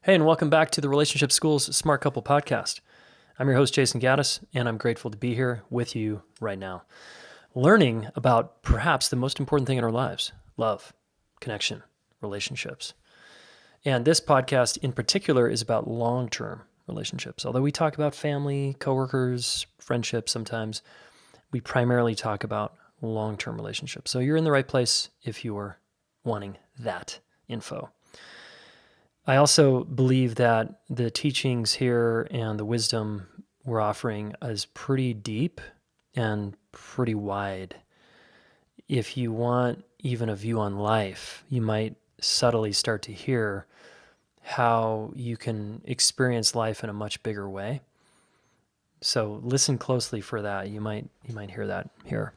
Hey, and welcome back to the Relationship School's Smart Couple Podcast. I'm your host, Jayson Gaddis, and I'm grateful to be here with you right now, learning about perhaps the most important thing in our lives: love, connection, relationships. And this podcast in particular is about long-term relationships. Although we talk about family, coworkers, friendships sometimes, we primarily talk about long-term relationships. So you're in the right place if you are wanting that info. I also believe that the teachings here and the wisdom we're offering is pretty deep and pretty wide. If you want even a view on life, you might subtly start to hear how you can experience life in a much bigger way. So listen closely for that. You might hear that here.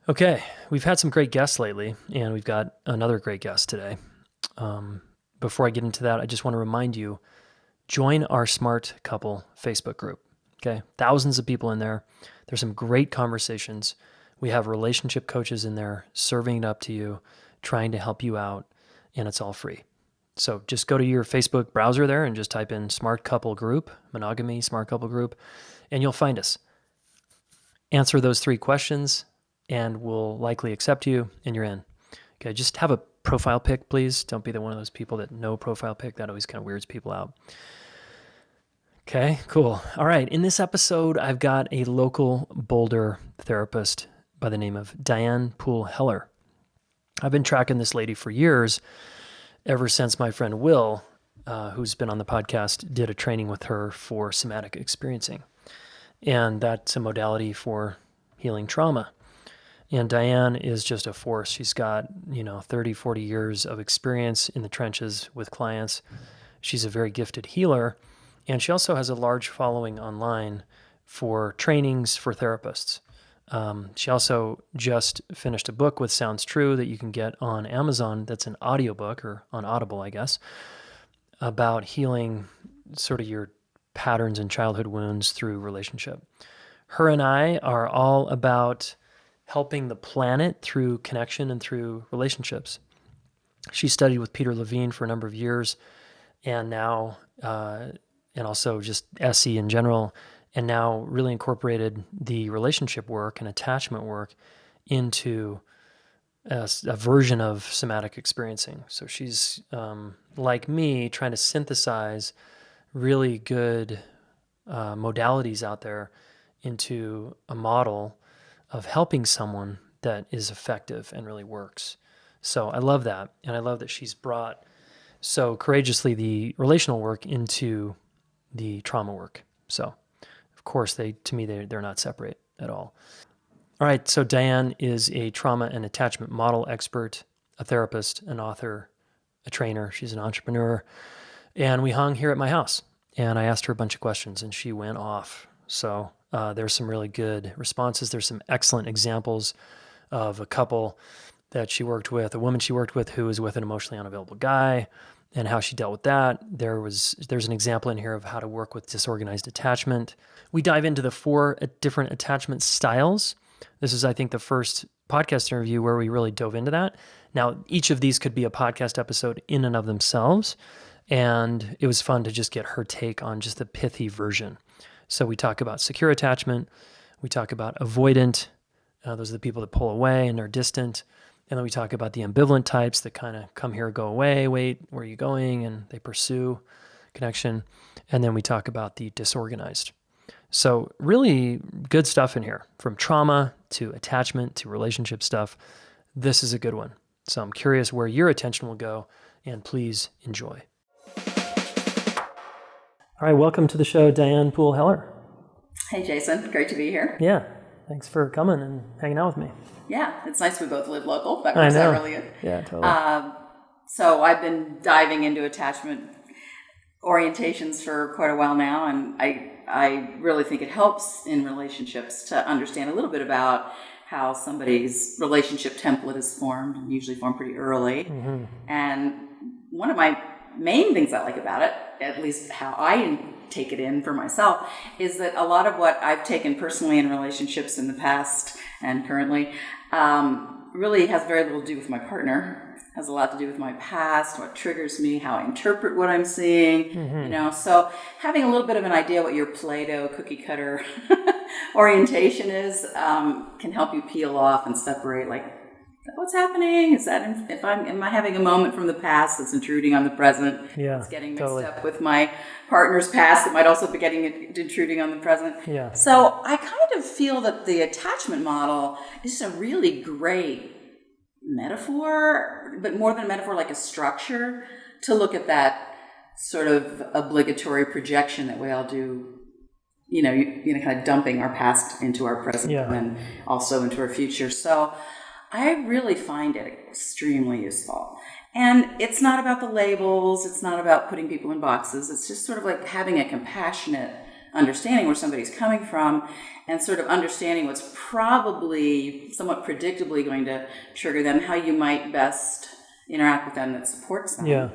Okay, we've had some great guests lately, and we've got another great guest today. Before I get into that, I just want to remind you, join our Smart Couple Facebook group. Okay, thousands of people in there. There's some great conversations. We have relationship coaches in there serving it up to you, trying to help you out, and it's all free. So just go to your Facebook browser there and just type in Smart Couple Group, Monogamy Smart Couple Group, and you'll find us. Answer those 3 questions, and we'll likely accept you, and you're in. Okay, just have a profile pic, please. Don't be one of those people that no profile pic. That always kind of weirds people out. Okay, cool. All right. In this episode, I've got a local Boulder therapist by the name of Diane Poole Heller. I've been tracking this lady for years, ever since my friend Will, who's been on the podcast, did a training with her for somatic experiencing. And that's a modality for healing trauma. And Diane is just a force. She's got, 30, 40 years of experience in the trenches with clients. She's a very gifted healer. And she also has a large following online for trainings for therapists. She also just finished a book with Sounds True that you can get on Amazon. That's an audiobook, or on Audible, I guess, about healing sort of your patterns and childhood wounds through relationship. Her and I are all about helping the planet through connection and through relationships. She studied with Peter Levine for a number of years, and now, and also just SE in general, and now really incorporated the relationship work and attachment work into a version of somatic experiencing. So she's, like me, trying to synthesize really good modalities out there into a model of helping someone that is effective and really works. So I love that. And I love that she's brought so courageously the relational work into the trauma work. So of course, they're not separate at all. All right. So Diane is a trauma and attachment model expert, a therapist, an author, a trainer. She's an entrepreneur. And we hung here at my house, and I asked her a bunch of questions, and she went off. So there's some really good responses. There's some excellent examples of a couple that she worked with, a woman she worked with who was with an emotionally unavailable guy, and how she dealt with that. There's an example in here of how to work with disorganized attachment. We dive into the 4 different attachment styles. This is, I think, the first podcast interview where we really dove into that. Now, each of these could be a podcast episode in and of themselves, and it was fun to just get her take on just the pithy version. So we talk about secure attachment, we talk about avoidant, those are the people that pull away and are distant, and then we talk about the ambivalent types that kind of come here, go away, wait, where are you going, and they pursue connection, and then we talk about the disorganized. So really good stuff in here, from trauma to attachment to relationship stuff. This is a good one. So I'm curious where your attention will go, and please enjoy. All right, welcome to the show, Diane Poole Heller. Hey, Jayson. Great to be here. Yeah, thanks for coming and hanging out with me. Yeah, it's nice we both live local. That works out really good. Yeah, totally. So I've been diving into attachment orientations for quite a while now, and I really think it helps in relationships to understand a little bit about how somebody's relationship template is formed, and usually formed pretty early. Mm-hmm. And one of my main things I like about it, at least how I take it in for myself, is that a lot of what I've taken personally in relationships in the past and currently really has very little to do with my partner. has a lot to do with my past, what triggers me, how I interpret what I'm seeing, So having a little bit of an idea what your Play-Doh cookie cutter orientation is can help you peel off and separate, like, what's happening? Is that am I having a moment from the past that's intruding on the present? Yeah, it's getting mixed up with my partner's past that might also be intruding on the present. Yeah. So I kind of feel that the attachment model is a really great metaphor, but more than a metaphor, like a structure to look at that sort of obligatory projection that we all do. Kind of dumping our past into our present and then also into our future. So I really find it extremely useful. And it's not about the labels. It's not about putting people in boxes. It's just sort of like having a compassionate understanding where somebody's coming from and sort of understanding what's probably somewhat predictably going to trigger them, how you might best interact with them that supports them. Yeah.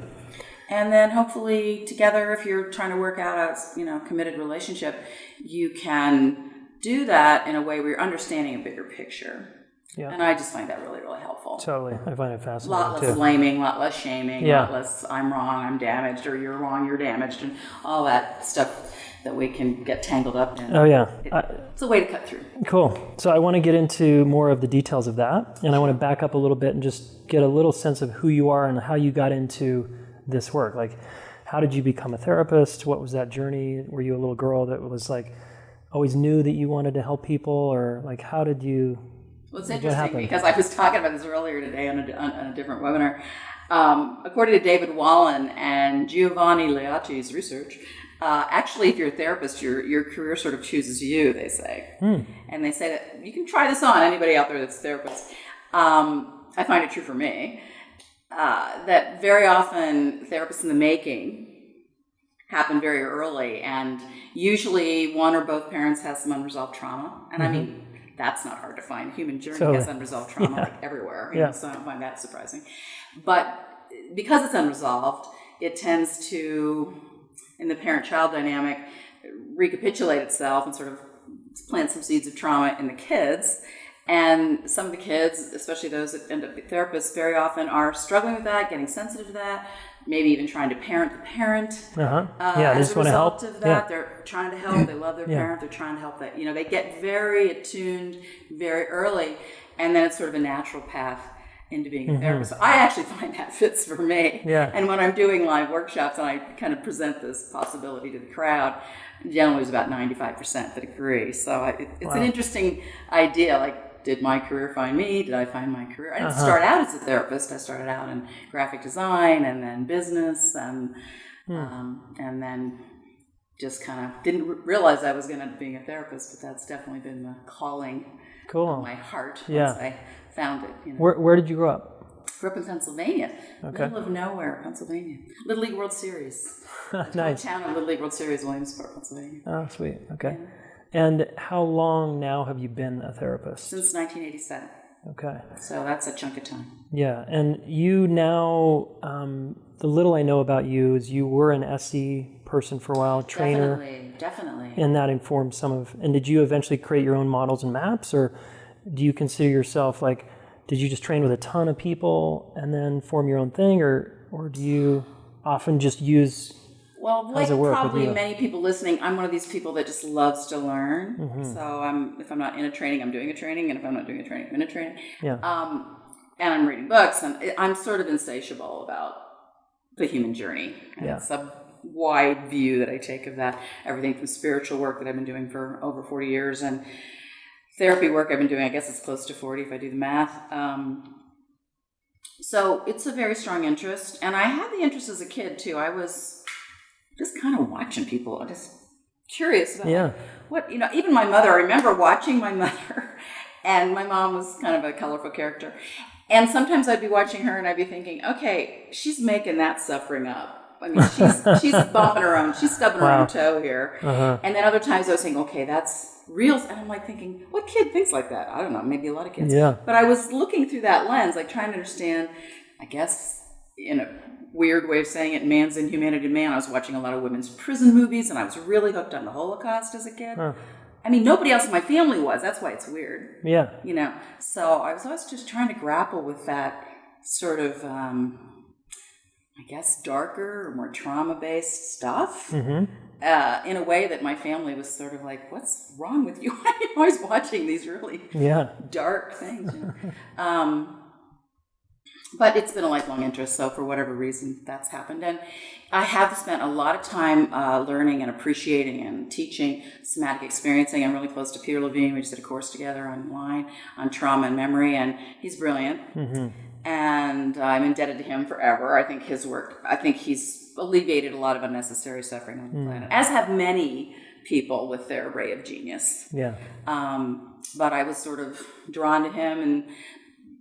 And then hopefully together, if you're trying to work out a committed relationship, you can do that in a way where you're understanding a bigger picture. Yeah. And I just find that really, really helpful. Totally. I find it fascinating. A lot less blaming, a lot less shaming, a lot less I'm wrong, I'm damaged, or you're wrong, you're damaged, and all that stuff that we can get tangled up in. Oh, yeah. It's a way to cut through. Cool. So I want to get into more of the details of that, and I want to back up a little bit and just get a little sense of who you are and how you got into this work. Like, how did you become a therapist? What was that journey? Were you a little girl that was like, always knew that you wanted to help people, or like, how did you... Well, it's interesting because I was talking about this earlier today on a different webinar. According to David Wallen and Giovanni Leotti's research, actually, if you're a therapist, your career sort of chooses you, they say. And they say that you can try this on anybody out there that's a therapist. I find it true for me. That very often therapists in the making happen very early, and usually one or both parents has some unresolved trauma. And I mean, that's not hard to find. Human journey has unresolved trauma like everywhere, so I don't find that surprising. But because it's unresolved, it tends to, in the parent-child dynamic, recapitulate itself and sort of plant some seeds of trauma in the kids. And some of the kids, especially those that end up being therapists, very often are struggling with that, getting sensitive to that, maybe even trying to parent the parent. They as just a want to help. result of that, they're trying to help. They love their parent. They're trying to help that. They get very attuned very early, and then it's sort of a natural path into being a therapist. So I actually find that fits for me. And when I'm doing live workshops and I kind of present this possibility to the crowd, generally it's about 95% that agree. So it's an interesting idea. Like, did my career find me? Did I find my career? I didn't start out as a therapist. I started out in graphic design and then business and then just kind of didn't realize I was going to end up being a therapist, but that's definitely been the calling of my heart once I found it. Where did you grow up? Grew up in Pennsylvania, middle of nowhere, Pennsylvania. Little League World Series. Nice. Town of Little League World Series, Williamsport, Pennsylvania. Oh, sweet. Okay. Yeah. And how long now have you been a therapist? Since 1987. Okay. So that's a chunk of time. Yeah. And you now, the little I know about you is you were an SE person for a while, trainer. Definitely. And that informed and did you eventually create your own models and maps, or do you consider yourself like, did you just train with a ton of people and then form your own thing, or do you often just use... Well, like probably many people listening, I'm one of these people that just loves to learn. So if I'm not in a training, I'm doing a training. And if I'm not doing a training, I'm in a training. And I'm reading books. And I'm sort of insatiable about the human journey. And it's a wide view that I take of that. Everything from spiritual work that I've been doing for over 40 years and therapy work I've been doing, I guess it's close to 40 if I do the math. So it's a very strong interest. And I had the interest as a kid, too. I was... just kind of watching people. I'm just curious about what, even my mother, I remember watching my mother, and my mom was kind of a colorful character. And sometimes I'd be watching her and I'd be thinking, okay, she's making that suffering up. I mean, she's bumping her own, she's stubbing her own toe here. And then other times I was saying, okay, that's real. And I'm like thinking, what kid thinks like that? I don't know, maybe a lot of kids. But I was looking through that lens, like trying to understand, I guess, weird way of saying it, man's inhumanity to man. I was watching a lot of women's prison movies, and I was really hooked on the Holocaust as a kid. I mean, nobody else in my family was. That's why it's weird. So I was always just trying to grapple with that sort of, I guess, darker or more trauma-based stuff in a way that my family was sort of like, what's wrong with you? Why are you always watching these really dark things? You know? But it's been a lifelong interest, so for whatever reason, that's happened. And I have spent a lot of time learning and appreciating and teaching somatic experiencing. I'm really close to Peter Levine. We just did a course together online on trauma and memory, and he's brilliant. And I'm indebted to him forever. I think his work, he's alleviated a lot of unnecessary suffering on the planet, as have many people with their ray of genius. But I was sort of drawn to him, and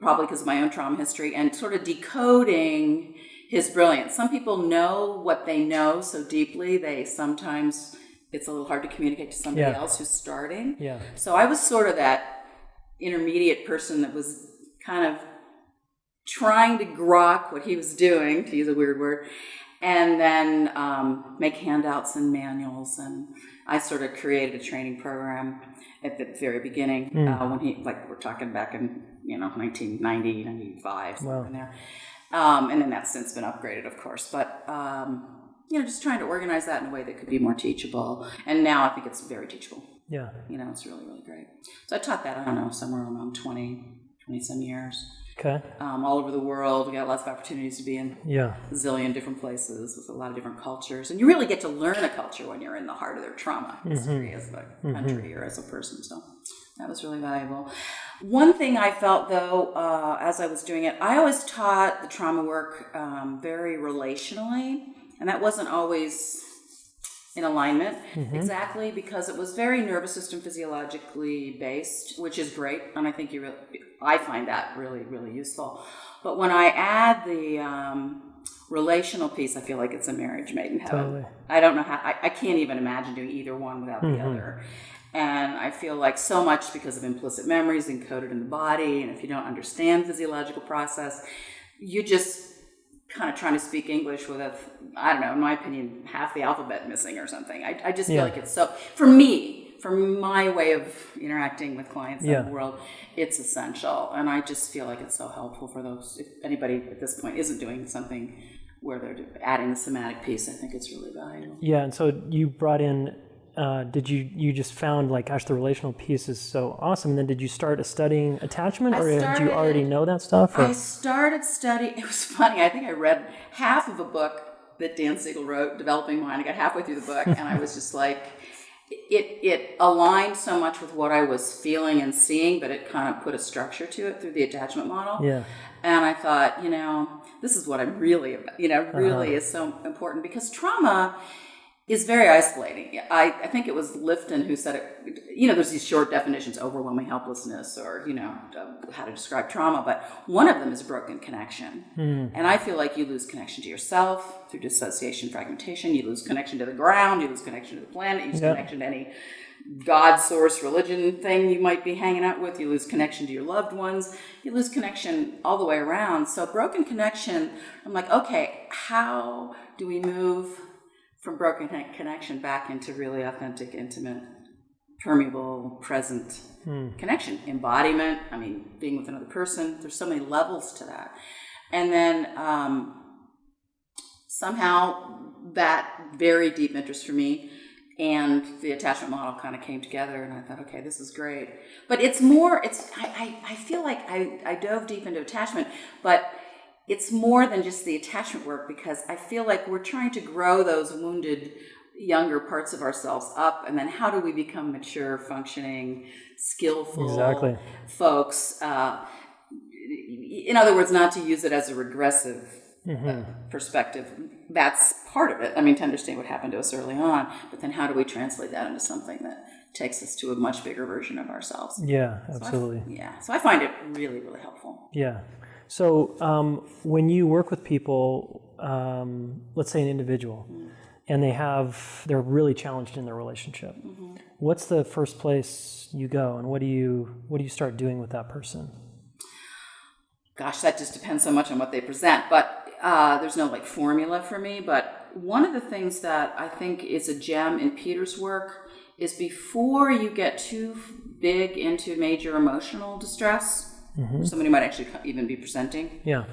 probably because of my own trauma history, and sort of decoding his brilliance. Some people know what they know so deeply, sometimes it's a little hard to communicate to somebody else who's starting. So I was sort of that intermediate person that was kind of trying to grok what he was doing, to use a weird word, and then make handouts and manuals. And I sort of created a training program at the very beginning when we're talking back in 1990, 95, somewhere in there. And then that's since been upgraded, of course. But, just trying to organize that in a way that could be more teachable. And now I think it's very teachable. It's really, really great. So I taught that, I don't know, somewhere around 20 some years. Okay. All over the world. We got lots of opportunities to be in a zillion different places with a lot of different cultures. And you really get to learn a culture when you're in the heart of their trauma history as a country or as a person. So that was really valuable. One thing I felt, though, as I was doing it, I always taught the trauma work very relationally. And that wasn't always in alignment exactly, because it was very nervous system physiologically based, which is great. And I think I find that really, really useful. But when I add the relational piece, I feel like it's a marriage made in heaven. Totally. I don't know how, I can't even imagine doing either one without the other. And I feel like so much because of implicit memories encoded in the body. And if you don't understand physiological process, you just kind of trying to speak English with I don't know, in my opinion, half the alphabet missing or something. I just feel like it's so, for my way of interacting with clients in the world, it's essential. And I just feel like it's so helpful for those, if anybody at this point isn't doing something where they're adding the somatic piece, I think it's really valuable. Yeah, and so you brought in, you just found like, gosh, the relational piece is so awesome. And then did you start studying attachment, or did you already know that stuff? Or? I started studying, it was funny, I think I read half of a book that Dan Siegel wrote, Developing Mind. I got halfway through the book and I was just like, it aligned so much with what I was feeling and seeing, but it kind of put a structure to it through the attachment model. Yeah. And I thought, this is what I'm really about, really is so important, because trauma is very isolating. I think it was Lifton who said it, there's these short definitions, overwhelming helplessness, or, how to describe trauma, but one of them is broken connection. And I feel like you lose connection to yourself through dissociation, fragmentation, you lose connection to the ground, you lose connection to the planet, you lose connection to any God, source, religion thing you might be hanging out with, you lose connection to your loved ones, you lose connection all the way around. So broken connection, I'm like, okay, how do we move from broken connection back into really authentic, intimate, permeable, present connection, embodiment, being with another person? There's so many levels to that. And then somehow that very deep interest for me and the attachment model kind of came together, and I thought, okay, this is great. But I feel like I dove deep into attachment, but it's more than just the attachment work, because I feel like we're trying to grow those wounded younger parts of ourselves up, and then how do we become mature, functioning, skillful folks? In other words, not to use it as a regressive perspective. That's part of it. To understand what happened to us early on, but then how do we translate that into something that takes us to a much bigger version of ourselves? Yeah, absolutely. So I find it really, really helpful. Yeah. So when you work with people, let's say an individual, and they're really challenged in their relationship, what's the first place you go, and what do you start doing with that person? Gosh, that just depends so much on what they present, but there's no formula for me. But one of the things that I think is a gem in Peter's work is, before you get too big into major emotional distress, somebody might actually even be presenting. Yeah.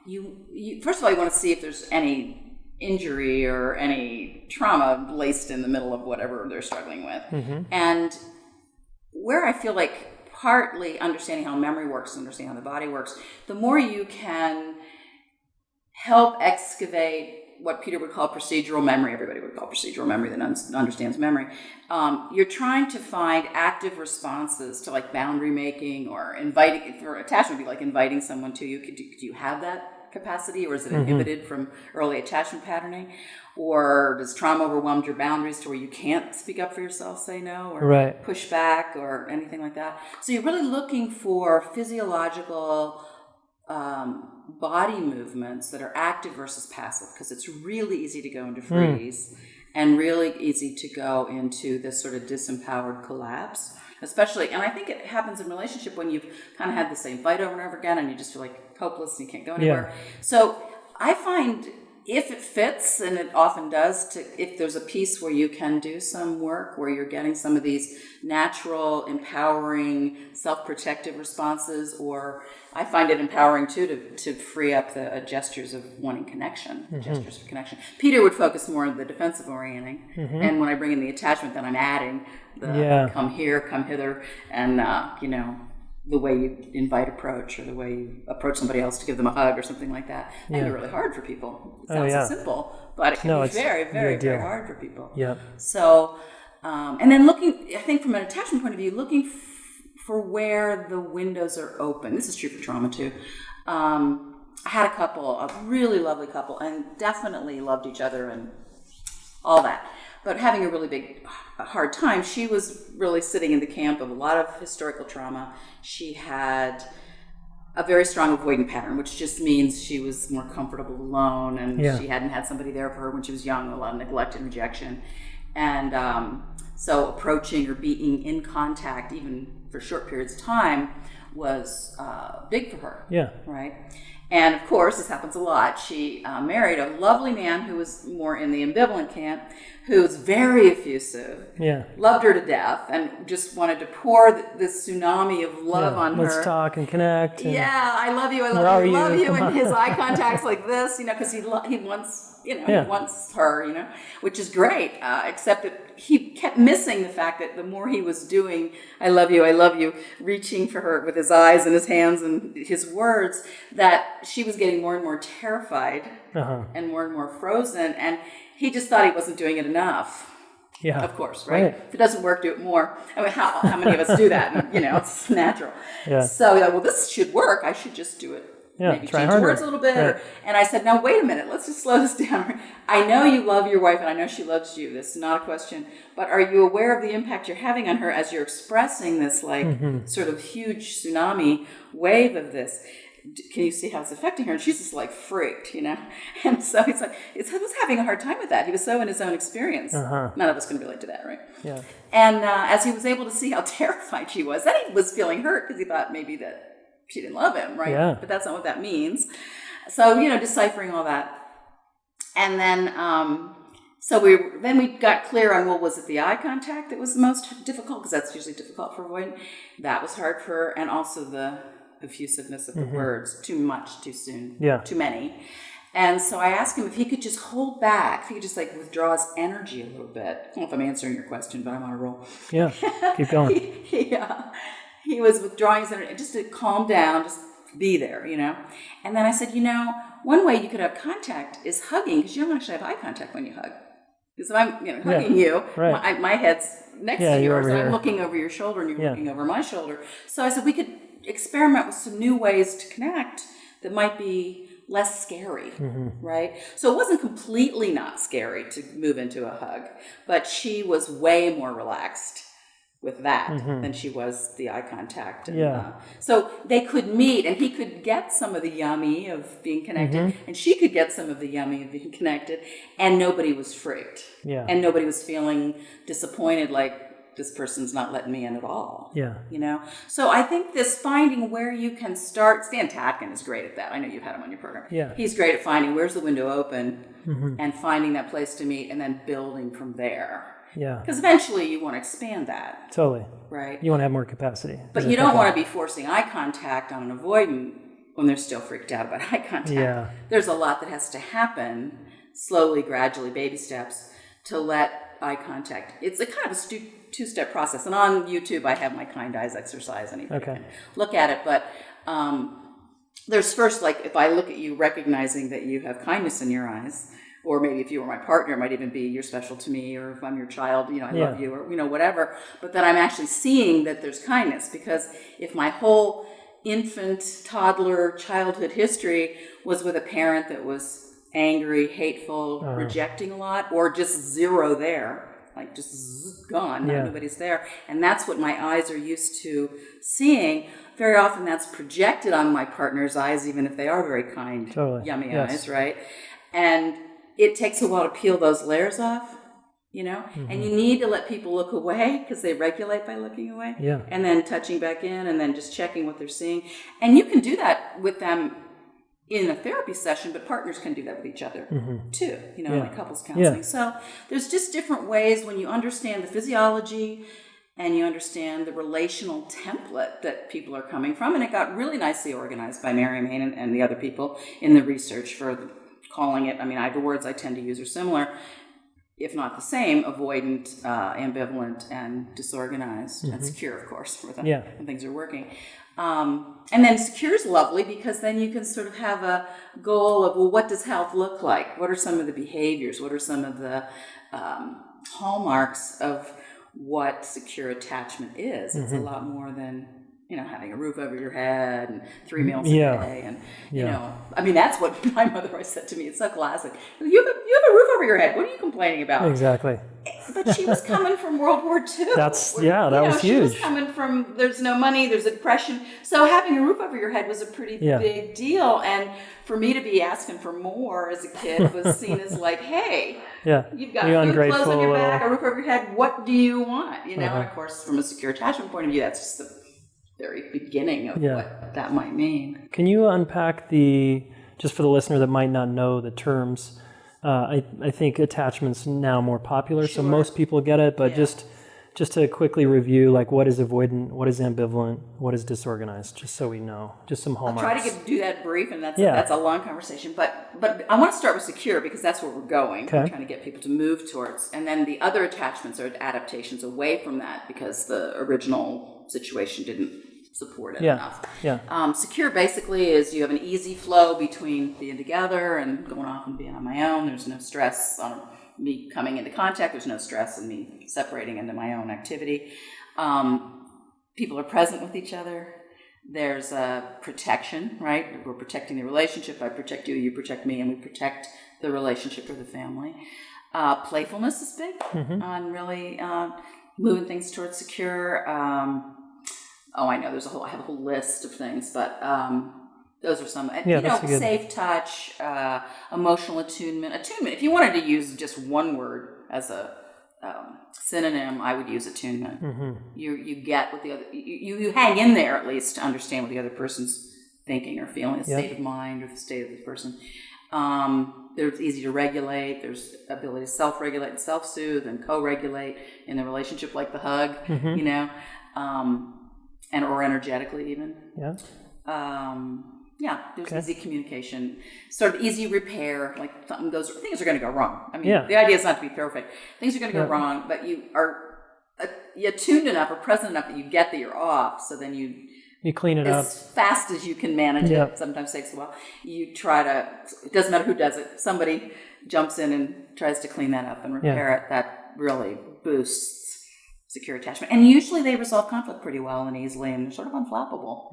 You first of all, you want to see if there's any injury or any trauma laced in the middle of whatever they're struggling with. And where I feel like partly understanding how memory works, understanding how the body works, the more you can help excavate what Peter would call procedural memory, everybody would call procedural memory that understands memory. You're trying to find active responses to like boundary making or inviting, for attachment would be like inviting someone to you. Could you have that capacity, or is it inhibited from early attachment patterning? Or does trauma overwhelm your boundaries to where you can't speak up for yourself, say no, or push back or anything like that? So you're really looking for physiological body movements that are active versus passive, because it's really easy to go into freeze and really easy to go into this sort of disempowered collapse, especially, and I think it happens in relationship when you've kind of had the same fight over and over again and you just feel like hopeless and you can't go anywhere. So I find if it fits, and it often does, if there's a piece where you can do some work where you're getting some of these natural, empowering, self-protective responses, or I find it empowering too to free up the gestures of wanting connection, gestures of connection. Peter would focus more on the defensive orienting, and when I bring in the attachment, then I'm adding the come here, come hither, and the way you invite approach, or the way you approach somebody else to give them a hug or something like that. That can be really hard for people. It sounds so simple, but it can be very, very, very hard for people. So, and then looking, I think from an attachment point of view, looking for where the windows are open. This is true for trauma too. I had a really lovely couple, and definitely loved each other and all that. But having a really big, hard time. She was really sitting in the camp of a lot of historical trauma. She had a very strong avoidant pattern, which just means she was more comfortable alone, and she hadn't had somebody there for her when she was young, a lot of neglect and rejection. And so approaching or being in contact, even for short periods of time, was big for her. Right? And of course, this happens a lot. She married a lovely man who was more in the ambivalent camp, who was very effusive, loved her to death, and just wanted to pour this tsunami of love on her. Let's talk and connect. And I love you, I love you, I love you. And his eye contact's like this, because he wants, he wants her, which is great, except that he kept missing the fact that the more he was doing, I love you, reaching for her with his eyes and his hands and his words, that she was getting more and more terrified and more frozen, and he just thought he wasn't doing it enough. Of course, right? If it doesn't work, do it more. I mean, how many of us do that? And, it's natural. So, well, this should work. I should just do it. Maybe change the words a little bit. And I said, now, wait a minute. Let's just slow this down. I know you love your wife, and I know she loves you. This is not a question. But are you aware of the impact you're having on her as you're expressing this, sort of huge tsunami wave of this? Can you see how it's affecting her? And she's just freaked, And so he's like, he was having a hard time with that. He was so in his own experience. None of us can relate to that, right? And as he was able to see how terrified she was, then he was feeling hurt because he thought maybe that she didn't love him, right? But that's not what that means. So, deciphering all that. And then, so we got clear on, was it the eye contact that was the most difficult? Because that's usually difficult for avoidant. That was hard for her. And also the effusiveness of the words, too much, too soon, too many. And so I asked him if he could just hold back, if he could just withdraw his energy a little bit. I don't know if I'm answering your question, but I'm on a roll. Keep going. He was withdrawing his energy just to calm down, just be there, And then I said, one way you could have contact is hugging, because you don't actually have eye contact when you hug. Because if I'm hugging you, my head's next to yours, and I'm looking over your shoulder and you're looking over my shoulder. So I said we could experiment with some new ways to connect that might be less scary, right? So it wasn't completely not scary to move into a hug, but she was way more relaxed with that than she was the eye contact. And, so they could meet, and he could get some of the yummy of being connected, and she could get some of the yummy of being connected, and nobody was freaked. And nobody was feeling disappointed, like, this person's not letting me in at all. So I think this finding where you can start, Stan Tatkin is great at that. I know you've had him on your program. He's great at finding where's the window open and finding that place to meet and then building from there. Yeah. Because eventually you want to expand that. Totally. Right. You want to have more capacity. But you don't want to be forcing eye contact on an avoidant when they're still freaked out about eye contact. Yeah. There's a lot that has to happen slowly, gradually, baby steps to let eye contact. It's a kind of a two-step process. And on YouTube, I have my kind eyes exercise. Anybody can look at it. But there's first, like, if I look at you, recognizing that you have kindness in your eyes, or maybe if you were my partner, it might even be you're special to me, or if I'm your child, I love you, or, whatever. But then I'm actually seeing that there's kindness, because if my whole infant, toddler, childhood history was with a parent that was angry, hateful, rejecting a lot, or just zero there, like just gone, nobody's there. And that's what my eyes are used to seeing. Very often that's projected on my partner's eyes, even if they are very kind, yummy eyes, right? And it takes a while to peel those layers off, and you need to let people look away because they regulate by looking away, and then touching back in, and then just checking what they're seeing. And you can do that with them in a therapy session, but partners can do that with each other too, like couples counseling. So there's just different ways when you understand the physiology and you understand the relational template that people are coming from. And it got really nicely organized by Mary Main and the other people in the research for calling it, the words I tend to use are similar, if not the same: avoidant, ambivalent, and disorganized, and secure, of course, when things are working. And then secure is lovely because then you can sort of have a goal of, well, what does health look like? What are some of the behaviors? What are some of the hallmarks of what secure attachment is? It's a lot more than, having a roof over your head and 3 meals a day. And, that's what my mother always said to me. It's so classic. You have a roof over your head. What are you complaining about? Exactly. But she was coming from World War II. That was huge. She was coming from, there's no money, there's a depression. So having a roof over your head was a pretty big deal. And for me to be asking for more as a kid was seen as like, hey, you've got food, clothes on your back, a roof over your head. What do you want? And of course, from a secure attachment point of view, that's just the very beginning of what that might mean. Can you unpack just for the listener that might not know the terms, I think attachment's now more popular, so most people get it, but just to quickly review, like, what is avoidant, what is ambivalent, what is disorganized, just so we know, just some hallmarks. I'll try to do that brief, and that's a long conversation, but I want to start with secure because that's where we're going. Okay. We're trying to get people to move towards, and then the other attachments are adaptations away from that because the original situation didn't support it enough. Secure basically is you have an easy flow between being together and going off and being on my own. There's no stress on me coming into contact. There's no stress in me separating into my own activity. People are present with each other. There's protection, right? We're protecting the relationship. I protect you, you protect me, and we protect the relationship or the family. Playfulness is big on really moving things towards secure. I know I have a whole list of things, but those are some. Safe touch, emotional attunement. Attunement, if you wanted to use just one word as a synonym, I would use attunement. You get what the other, you hang in there at least to understand what the other person's thinking or feeling, the state of mind or the state of the person. There's easy to regulate. There's ability to self-regulate and self-soothe and co-regulate in the relationship, like the hug, and or energetically even. There's easy communication, sort of easy repair. Like things are going to go wrong. The idea is not to be perfect. Things are going to go wrong, but you are attuned enough or present enough that you get that you're off. So then you clean it up as fast as you can manage it. Sometimes takes a while. You try to. It doesn't matter who does it. Somebody jumps in and tries to clean that up and repair it. That really boosts secure attachment. And usually they resolve conflict pretty well and easily, and they're sort of unflappable,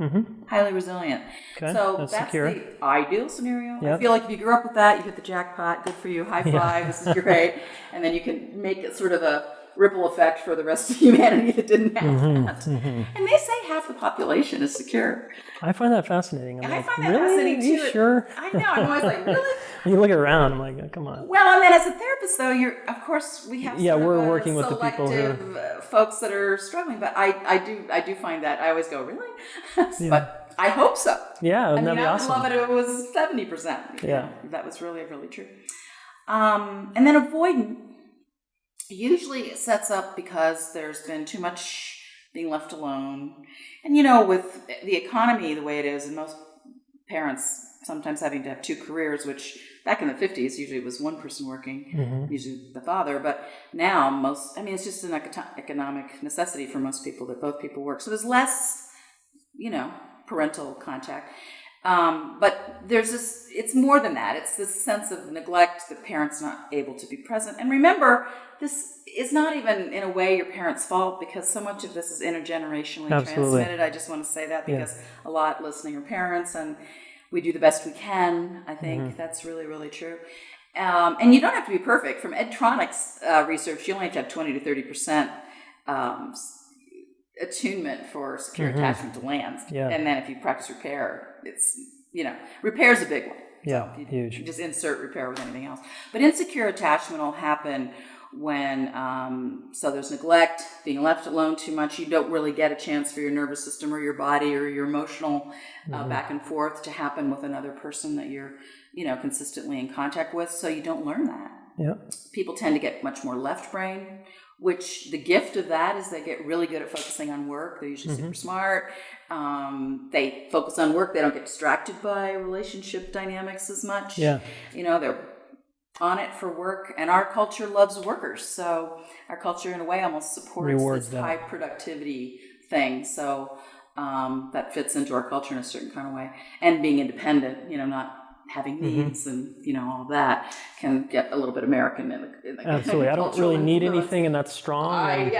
highly resilient. Okay, so that's secure. The ideal scenario. I feel like if you grew up with that, you hit the jackpot. Good for you. High five. This is great. And then you can make it sort of a ripple effect for the rest of humanity that didn't have that. And they say half the population is secure. I find that fascinating. I find that fascinating too. Are you sure? I know. I'm always like, really? When you look around, I'm like, oh, come on. Well, and then as a therapist, though, of course, we have we're working with the people who folks that are struggling. But I do find that I always go, really? But I hope so. Yeah, that'd be awesome. I would love it if it was 70%. That was really, really true. And then avoidant. Usually it sets up because there's been too much being left alone. And, with the economy the way it is, and most parents sometimes having to have two careers, which back in the 50s, usually it was one person working, usually the father. But now it's just an economic necessity for most people that both people work. So there's less, parental contact. But there's it's more than that. It's this sense of neglect, the parents not able to be present. And remember, this is not even in a way your parents' fault, because so much of this is intergenerationally transmitted. I just want to say that because a lot listening are parents, and we do the best we can. I think that's really, really true. And you don't have to be perfect. From Edtronics research, you only have to have 20 to 30% attunement for secure attachment to lands. Yeah. And then if you practice repair, it's, repair is a big one. Yeah, so huge. You just insert repair with anything else. But insecure attachment will happen when, so there's neglect, being left alone too much. You don't really get a chance for your nervous system or your body or your emotional back and forth to happen with another person that you're, consistently in contact with. So you don't learn that. Yeah. People tend to get much more left brain, which the gift of that is they get really good at focusing on work. They're usually super smart. They focus on work. They don't get distracted by relationship dynamics as much. Yeah. They're on it for work, and our culture loves workers. So our culture, in a way, almost supports rewards this high productivity thing. So that fits into our culture in a certain kind of way. And being independent, not having needs and all that can get a little bit American in the absolutely. I don't really need anything, and that's strong.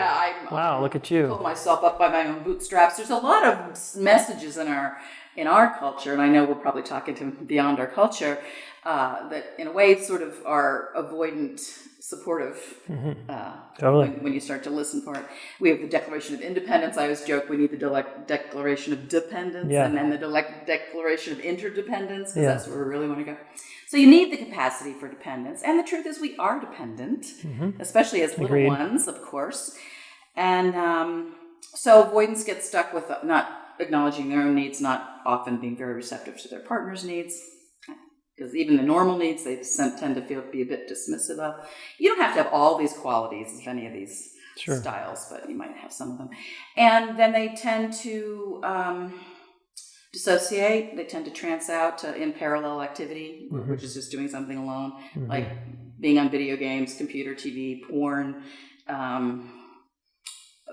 Wow, look at you. Pull myself up by my own bootstraps. There's a lot of messages in our culture, and I know we're probably talking to beyond our culture, that in a way sort of are avoidant, supportive. Totally. When you start to listen for it, we have the Declaration of Independence. I always joke we need the Declaration of Dependence, and then the Declaration of Interdependence, because that's where we really want to go. So you need the capacity for dependence, and the truth is we are dependent, especially as little ones, of course. And so avoidance gets stuck with not acknowledging their own needs, not often being very receptive to their partner's needs. Because even the normal needs, they tend to be a bit dismissive of. You don't have to have all these qualities of any of these styles, but you might have some of them. And then they tend to dissociate. They tend to trance out to in parallel activity, which is just doing something alone, like being on video games, computer, TV, porn,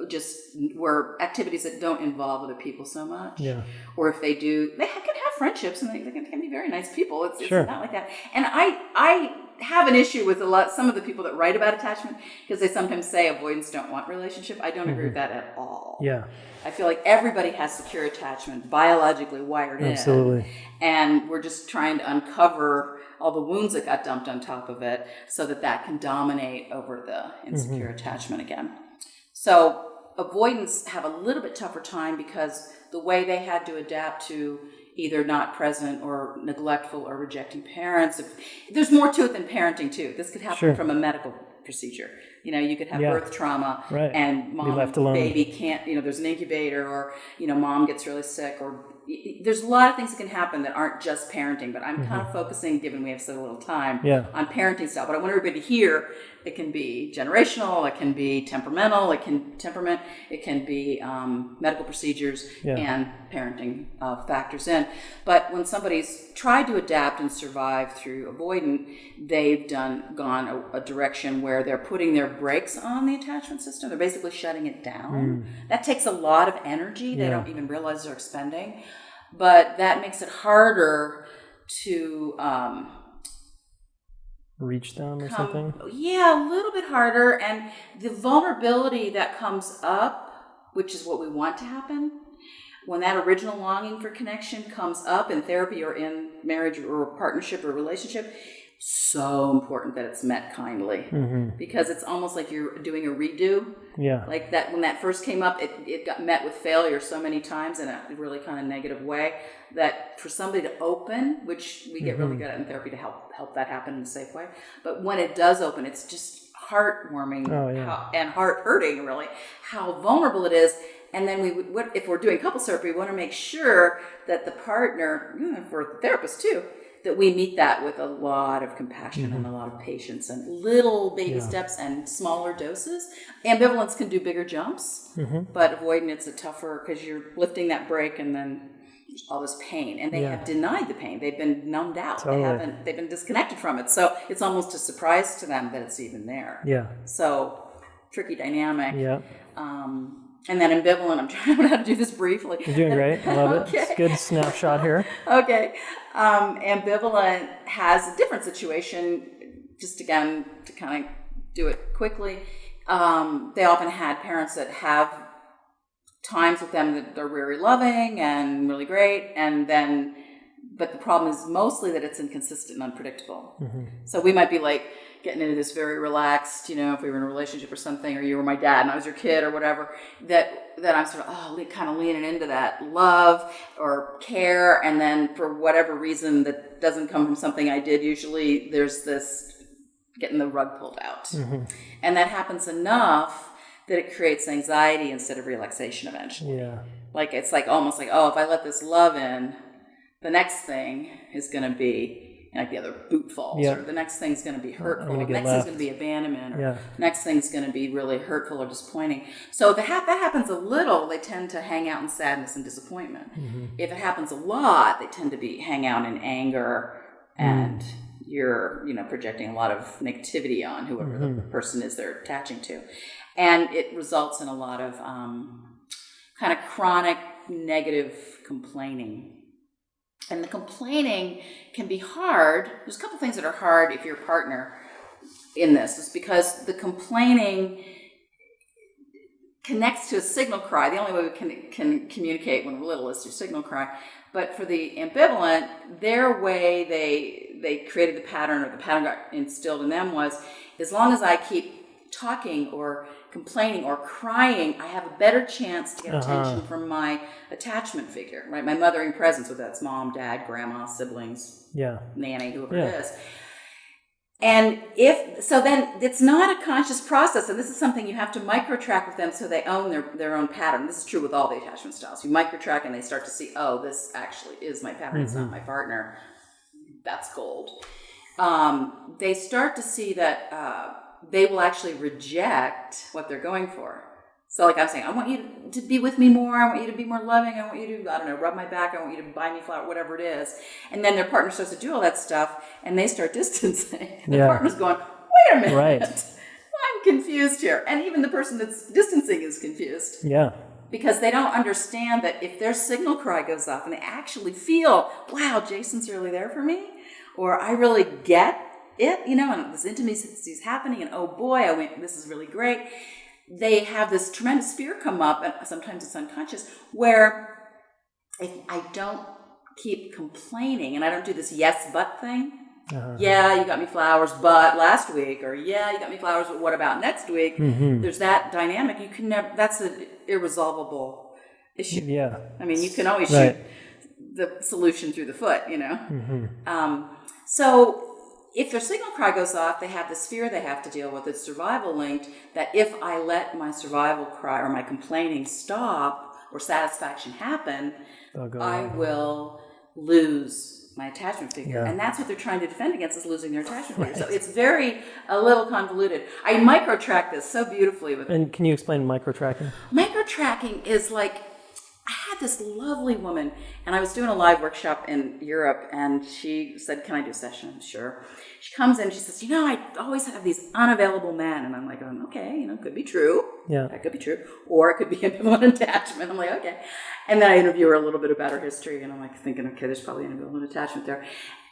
just where activities that don't involve other people so much. Yeah. Or if they do, they can have friendships, and they can be very nice people. It's not like that. And I have an issue with some of the people that write about attachment, because they sometimes say avoidants don't want relationship. I don't agree with that at all. Yeah. I feel like everybody has secure attachment, biologically wired in. Absolutely. And we're just trying to uncover all the wounds that got dumped on top of it so that can dominate over the insecure attachment again. So avoidants have a little bit tougher time because the way they had to adapt to either not present or neglectful or rejecting parents. There's more to it than parenting too. This could happen from a medical procedure. You could have birth trauma and mom and baby can't, there's an incubator, or, mom gets really sick, or there's a lot of things that can happen that aren't just parenting, but I'm kind of focusing, given we have so little time, on parenting style. But I want everybody to hear it can be generational, it can be temperamental, it can be medical procedures and parenting factors in. But when somebody's tried to adapt and survive through avoidant, they've gone a direction where they're putting their brakes on the attachment system. They're basically shutting it down. That takes a lot of energy. They don't even realize they're expending. But that makes it harder to reach them or something? Yeah, a little bit harder. And the vulnerability that comes up, which is what we want to happen, when that original longing for connection comes up in therapy or in marriage or partnership or relationship, so important that it's met kindly, because it's almost like you're doing a redo. Yeah. Like that, when that first came up, it got met with failure so many times in a really kind of negative way, that for somebody to open, which we get really good at in therapy to help that happen in a safe way. But when it does open, it's just heartwarming and heart hurting, really, how vulnerable it is. And then if we're doing couples therapy, we want to make sure that the partner, for the therapist too, that we meet that with a lot of compassion and a lot of patience and little baby steps and smaller doses. Ambivalence can do bigger jumps, but avoidant, it's a tougher, because you're lifting that brake and then all this pain, and they have denied the pain. They've been numbed out. Totally. They've been disconnected from it. So it's almost a surprise to them that it's even there. Yeah. So tricky dynamic. Yeah. And then ambivalent, I'm trying to know how to do this briefly. You're doing great. I love it. It's a good snapshot here. Okay. Ambivalent has a different situation. Just again, to kind of do it quickly. They often had parents that have times with them that are really loving and really great, but the problem is mostly that it's inconsistent and unpredictable. So we might be like getting into this very relaxed, if we were in a relationship or something, or you were my dad and I was your kid or whatever, that I'm sort of kind of leaning into that love or care, and then for whatever reason that doesn't come from something I did, usually there's this getting the rug pulled out. And that happens enough that it creates anxiety instead of relaxation eventually. Yeah. Like it's like almost like, if I let this love in, the next thing is going to be like the other boot falls, or the next thing's going to be hurtful, or the next thing's going to be abandonment, or next thing's going to be really hurtful or disappointing. So if that happens a little, they tend to hang out in sadness and disappointment. If it happens a lot, they tend to hang out in anger, and you're projecting a lot of negativity on whoever the person is they're attaching to. And it results in a lot of kind of chronic negative complaining. And the complaining can be hard. There's a couple things that are hard if you're a partner in this. It's because the complaining connects to a signal cry. The only way we can communicate when we're little is through signal cry. But for the ambivalent, their way they created the pattern, or the pattern got instilled in them, was as long as I keep talking or complaining or crying, I have a better chance to get attention from my attachment figure, right? My mothering presence, whether that's mom, dad, grandma, siblings, nanny, whoever it is. And then it's not a conscious process, and this is something you have to micro-track with them so they own their own pattern. This is true with all the attachment styles. You micro-track and they start to see, this actually is my pattern, it's not my partner. That's gold. They start to see that they will actually reject what they're going for. So like I'm saying, I want you to be with me more. I want you to be more loving. I want you to, rub my back. I want you to buy me flour, whatever it is. And then their partner starts to do all that stuff, and they start distancing. And their partner's going, wait a minute. Right. I'm confused here. And even the person that's distancing is confused. Yeah. Because they don't understand that if their signal cry goes off and they actually feel, wow, Jayson's really there for me, or I really get it, and this intimacy is happening, and oh boy, this is really great. They have this tremendous fear come up, and sometimes it's unconscious, where if I don't keep complaining and I don't do this yes but thing, yeah, you got me flowers, but last week, or yeah, you got me flowers, but what about next week? There's that dynamic. You can never, that's an irresolvable issue. Yeah. I mean, you can always shoot the solution through the foot, So if their signal cry goes off, they have this fear they have to deal with. It's survival linked, that if I let my survival cry or my complaining stop or satisfaction happen, I will lose my attachment figure. And that's what they're trying to defend against, is losing their attachment figure. So it's a little convoluted. I micro-track this so beautifully. And can you explain micro-tracking? Micro-tracking is like, I had this lovely woman, and I was doing a live workshop in Europe, and she said, can I do a session? I'm sure. She comes in, she says, I always have these unavailable men. And I'm like, okay, could be true. Yeah. That could be true. Or it could be ambivalent attachment. I'm like, okay. And then I interview her a little bit about her history, and I'm like thinking, okay, there's probably an ambivalent attachment there.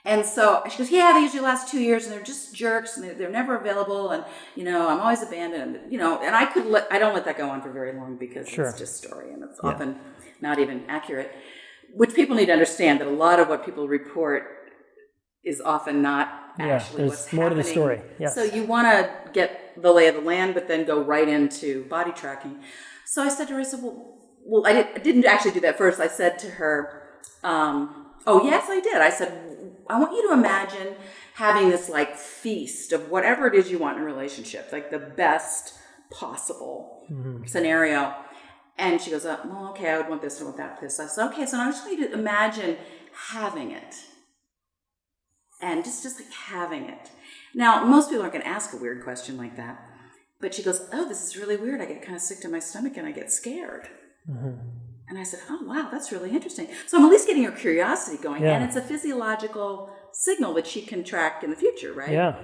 And so she goes, yeah, they usually last 2 years, and they're just jerks, and they're never available, and, I'm always abandoned, and, and I don't let that go on for very long, because it's just story, and it's often not even accurate, which people need to understand, that a lot of what people report is often not actually what's happening. More to the story. Yes. So you want to get the lay of the land, but then go right into body tracking. So I said to her, I said, well, I didn't actually do that first. I said to her, oh, yes, I did. I said, I want you to imagine having this like feast of whatever it is you want in a relationship, like the best possible scenario. And she goes, okay, I would want this, I want that, this. I said, okay, so I just want you to imagine having it. and just like having it. Now, most people aren't going to ask a weird question like that, but she goes, oh, this is really weird. I get kind of sick to my stomach and I get scared. And I said, oh, wow, that's really interesting. So I'm at least getting her curiosity going, and it's a physiological signal that she can track in the future, right? Yeah.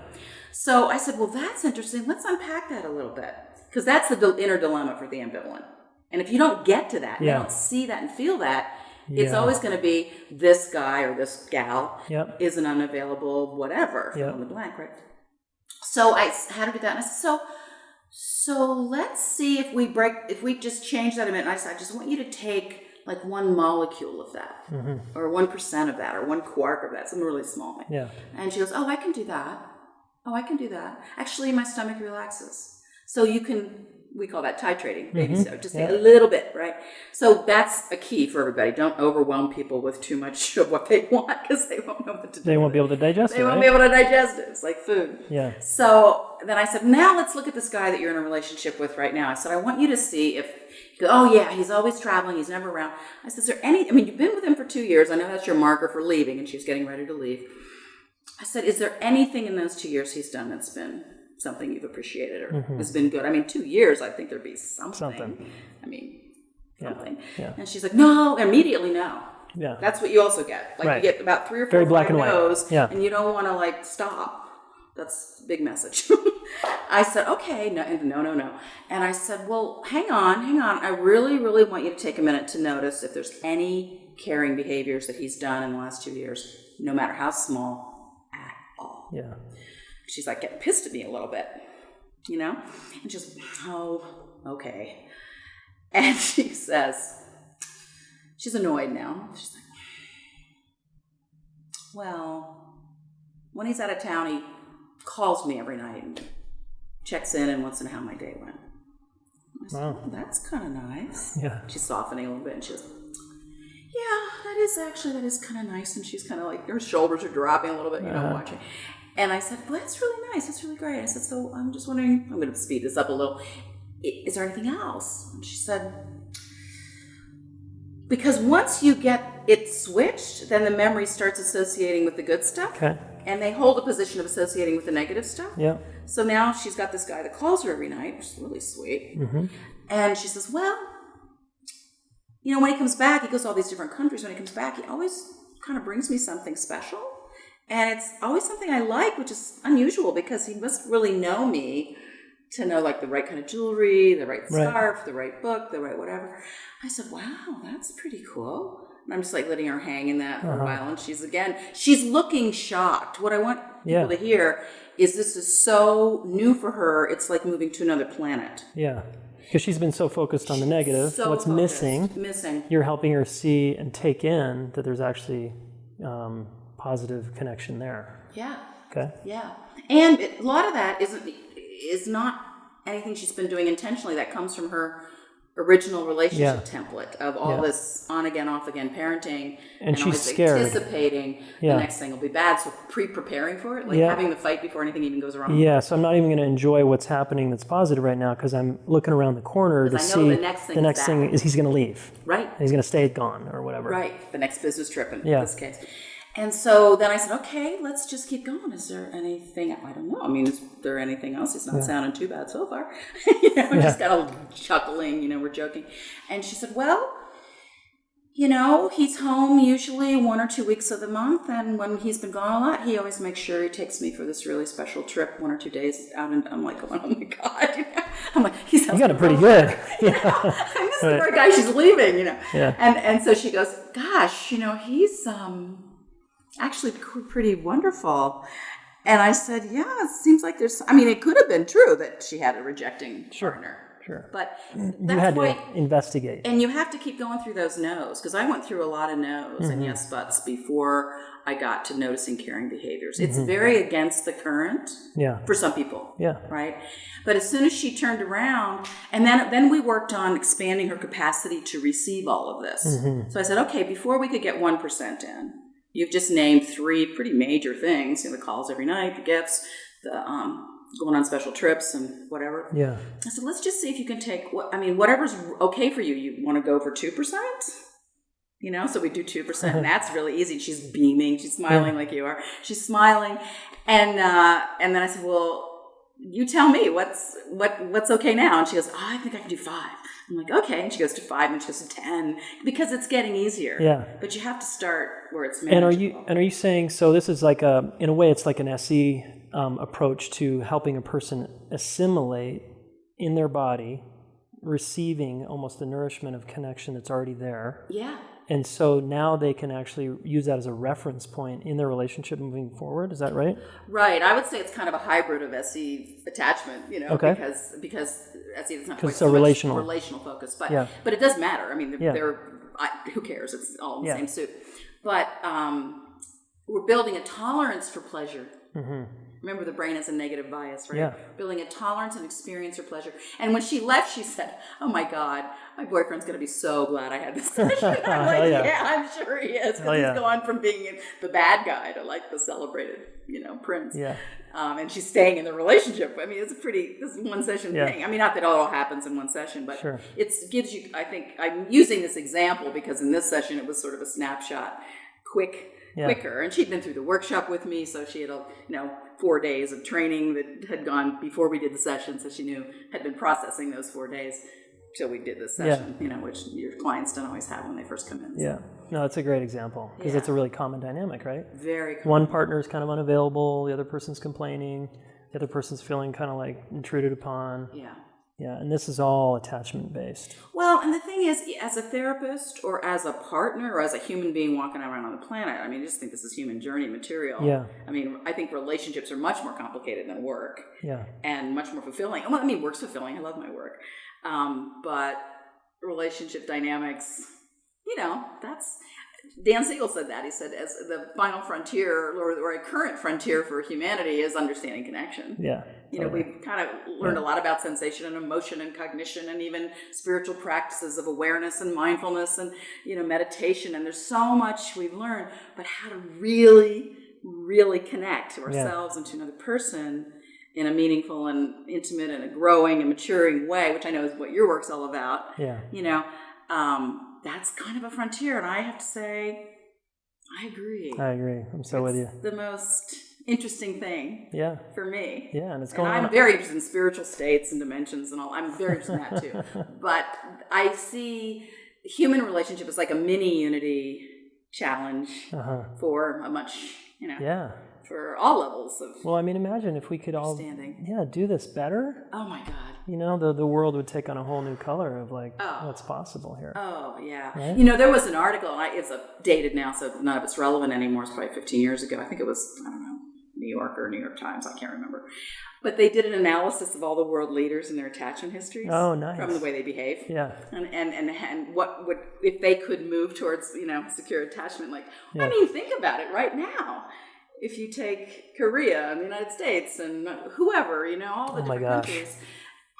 So I said, well, that's interesting. Let's unpack that a little bit, because that's the inner dilemma for the ambivalent. And if you don't get to that, you don't see that and feel that, it's always going to be this guy or this gal is an unavailable whatever, fill in the blank, right? So I had her do that, and I said, so let's see if we just change that a minute. And I said, I just want you to take like one molecule of that, or 1% of that, or 1 quark of that, something really small. Yeah. And she goes, oh, I can do that. Actually, my stomach relaxes. So you can, we call that titrating, baby step, just a little bit, right? So that's a key for everybody. Don't overwhelm people with too much of what they want, because they won't know what to do. They won't be able to digest it. They won't be able to digest it. It's like food. Yeah. So then I said, now let's look at this guy that you're in a relationship with right now. I said, I want you to see if, oh yeah, he's always traveling, he's never around. I said, is there any, you've been with him for 2 years. I know that's your marker for leaving, and she was getting ready to leave. I said, is there anything in those 2 years he's done that's been something you've appreciated or has been good? 2 years, I think there'd be something. Something. Yeah. And she's like, no, immediately no. Yeah. That's what you also get. Like you get about 3 or 4 very black and white. no's, and you don't want to stop. That's a big message. I said, okay, no. And I said, well, hang on. I really, really want you to take a minute to notice if there's any caring behaviors that he's done in the last 2 years, no matter how small, at all. Yeah. She's like getting pissed at me a little bit, And she goes, oh, okay. And she says, she's annoyed now. She's like, well, when he's out of town, he calls me every night and checks in and wants to know how my day went. I said, wow. Oh, that's kind of nice. Yeah. She's softening a little bit, and she goes, yeah, that is kind of nice. And she's kind of like, her shoulders are dropping a little bit, watching. And I said, well, that's really nice. That's really great. I said, so I'm just wondering, I'm going to speed this up a little. Is there anything else? And she said, because once you get it switched, then the memory starts associating with the good stuff. Okay. And they hold a position of associating with the negative stuff. Yeah. So now she's got this guy that calls her every night, which is really sweet. And she says, well, when he comes back, he goes to all these different countries. When he comes back, he always kind of brings me something special. And it's always something I like, which is unusual because he must really know me to know the right kind of jewelry, the right scarf, the right book, the right whatever. I said, wow, that's pretty cool. And I'm just letting her hang in that for a while. And she's looking shocked. What I want people to hear is this is so new for her. It's like moving to another planet. Yeah. Because she's been so focused on the negative. What's missing. You're helping her see and take in that there's actually positive connection there. Yeah. Okay. Yeah. And a lot of that is not anything she's been doing intentionally. That comes from her original relationship template of all this on again, off again parenting, and she's scared, anticipating the next thing will be bad, so pre-preparing for it, having the fight before anything even goes wrong. Yeah, so I'm not even going to enjoy what's happening that's positive right now because I'm looking around the corner to see the next thing is he's going to leave. Right. He's going to stay gone or whatever. Right. The next business trip in this case. And so then I said, okay, let's just keep going. Is there anything? I don't know. Is there anything else? It's not sounding too bad so far. Just kind of chuckling, we're joking. And she said, well, he's home usually 1 or 2 weeks of the month. And when he's been gone a lot, he always makes sure he takes me for this really special trip 1 or 2 days out. And I'm like, oh my God. I'm like, he sounds you got it pretty good. This is the right guy she's leaving, Yeah. And so she goes, gosh, he's actually pretty wonderful. And I said, yeah, it seems like there's, it could have been true that she had a rejecting partner. Sure. But that's you had to investigate. And you have to keep going through those no's, because I went through a lot of no's and yes buts before I got to noticing caring behaviors. It's very against the current for some people. Yeah. Right? But as soon as she turned around, and then we worked on expanding her capacity to receive all of this. So I said, okay, before we could get 1% in, you've just named 3 pretty major things, the calls every night, the gifts, the going on special trips and whatever. Yeah. I said, let's just see if you can take, whatever's okay for you. You want to go for 2%? So we do 2%, and that's really easy. She's beaming, she's smiling like you are. She's smiling, and then I said, well, you tell me what's okay now. And she goes, oh, I think I can do 5. I'm like, okay. And she goes to 5, and she goes to 10, because it's getting easier. Yeah. But you have to start where it's manageable. And are you saying, so this is like in a way, it's like an SE approach to helping a person assimilate in their body, receiving almost the nourishment of connection that's already there. Yeah. And so now they can actually use that as a reference point in their relationship moving forward. Is that right? Right. I would say it's kind of a hybrid of SE attachment, Okay. because SE is not Because quite it's so a relational focus, but it does matter. I mean, who cares? It's all in the same soup. But we're building a tolerance for pleasure. Mm-hmm. Remember, the brain has a negative bias, right? Yeah. Building a tolerance and experience for pleasure. And when she left, she said, oh my God, my boyfriend's going to be so glad I had this session. I'm like, yeah, I'm sure he is. Because he's gone from being the bad guy to like the celebrated, prince. Yeah. And she's staying in the relationship. I mean, this is one session thing. I mean, not that it all happens in one session, but it gives you, I think, I'm using this example because in this session, it was sort of a snapshot, quicker. And she'd been through the workshop with me, so she had 4 days of training that had gone before we did the session, so she had been processing those 4 days till we did this session, which your clients don't always have when they first come in. So. Yeah. No, that's a great example because it's a really common dynamic, right? Very common. One partner is kind of unavailable, the other person's complaining, the other person's feeling kind of like intruded upon. Yeah. Yeah, and this is all attachment based. Well, and the thing is, as a therapist or as a partner or as a human being walking around on the planet, I mean, I just think this is human journey material. Yeah. I mean, I think relationships are much more complicated than work. Yeah. And much more fulfilling. Well, I mean, work's fulfilling. I love my work. But relationship dynamics, that's... Dan Siegel said that. He said, as the final frontier or a current frontier for humanity is understanding connection. Yeah. We've kind of learned a lot about sensation and emotion and cognition and even spiritual practices of awareness and mindfulness and, meditation. And there's so much we've learned, but how to really, really connect to ourselves and to another person in a meaningful and intimate and a growing and maturing way, which I know is what your work's all about. Yeah. That's kind of a frontier, and I have to say, I agree. I'm so with you. The most interesting thing for me. Yeah, and it's going on. I'm very interested in spiritual states and dimensions and all. I'm very interested in that too. But I see human relationship as like a mini unity challenge for a much, for all levels of Well, I mean, imagine if we could all do this better. Oh my God. The world would take on a whole new color of like what's possible here. Oh, yeah. Right? There was an article, and it's dated now, so none of it's relevant anymore. It's probably 15 years ago. I think it was, I don't know, New York or New York Times. I can't remember. But they did an analysis of all the world leaders and their attachment histories. Oh, nice. From the way they behave. Yeah. And what would, if they could move towards, secure attachment, I mean, think about it right now. If you take Korea and the United States and whoever, all the different countries,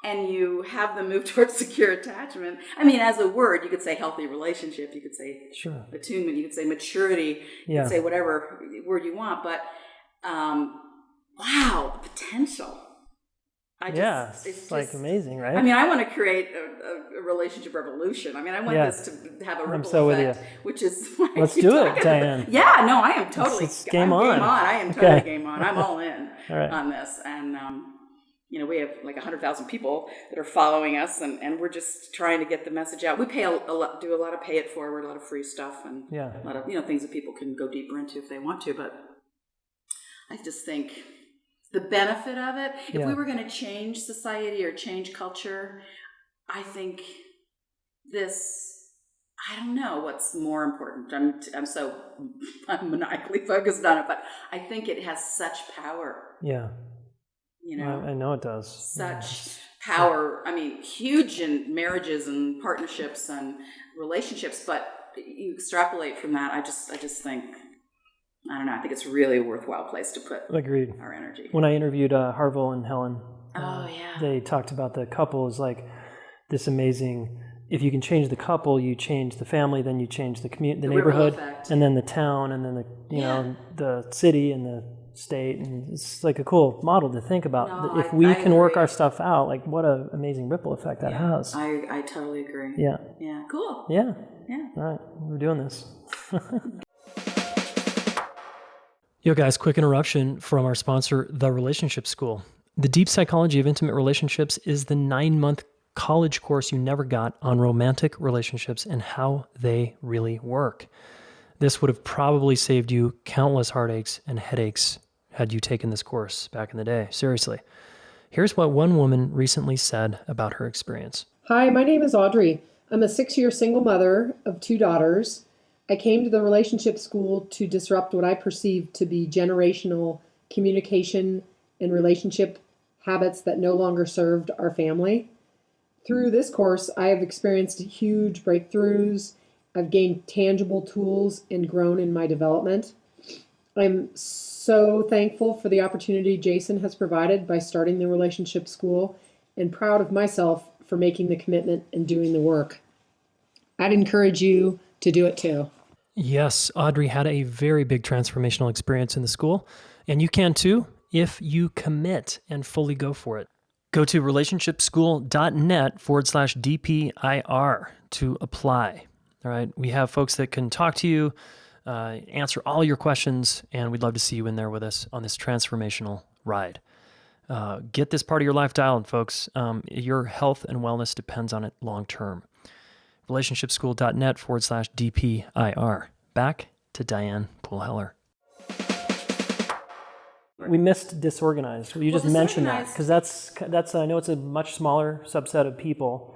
and you have them move towards secure attachment. I mean, as a word, you could say healthy relationship, you could say attunement, you could say maturity, you could say whatever word you want, but wow, the potential. It's like amazing, right? I mean, I want to create a relationship revolution. I mean, I want this to have a ripple effect, which is why Let's do it, Diane. Yeah, no, I am totally game on. I am totally game on. I'm all in on this. And, we have like 100,000 people that are following us, and we're just trying to get the message out. We do a lot of pay it forward, a lot of free stuff, and a lot of, things that people can go deeper into if they want to. But I just think the benefit of it, if we were going to change society or change culture, I think I don't know what's more important. I'm maniacally focused on it, but I think it has such power. Yeah. I know it does. Such power. I mean, huge in marriages and partnerships and relationships, but you extrapolate from that. I just think, I don't know. I think it's really a worthwhile place to put our energy. When I interviewed Harville and Helen, they talked about the couple as like this amazing. If you can change the couple, you change the family, then you change the community, the neighborhood, and then the town, and then the the city and the state, and it's like a cool model to think about. No, If we I can work agree. our stuff out, like what an amazing ripple effect that has. I totally agree. Yeah. Yeah. Cool. Yeah. Yeah. All right, we're doing this. Yo, guys, quick interruption from our sponsor, The Relationship School. The Deep Psychology of Intimate Relationships is the 9-month college course you never got on romantic relationships and how they really work. This would have probably saved you countless heartaches and headaches had you taken this course back in the day. Seriously. Here's what one woman recently said about her experience. Hi, my name is Audrey. I'm a 6-year single mother of 2 daughters. I came to the relationship school to disrupt what I perceived to be generational communication and relationship habits that no longer served our family. Through this course, I have experienced huge breakthroughs. I've gained tangible tools and grown in my development. I'm so thankful for the opportunity Jayson has provided by starting the relationship school, and proud of myself for making the commitment and doing the work. I'd encourage you to do it too. Yes, Audrey had a very big transformational experience in the school, and you can too if you commit and fully go for it. Go to relationshipschool.net/DPIR to apply. All right, we have folks that can talk to you, answer all your questions, and we'd love to see you in there with us on this transformational ride. Get this part of your life dialed, folks. Your health and wellness depends on it long term. relationshipschool.net/DPIR. Back to Diane Poole Heller. We missed disorganized. You just mentioned that because that's I know it's a much smaller subset of people,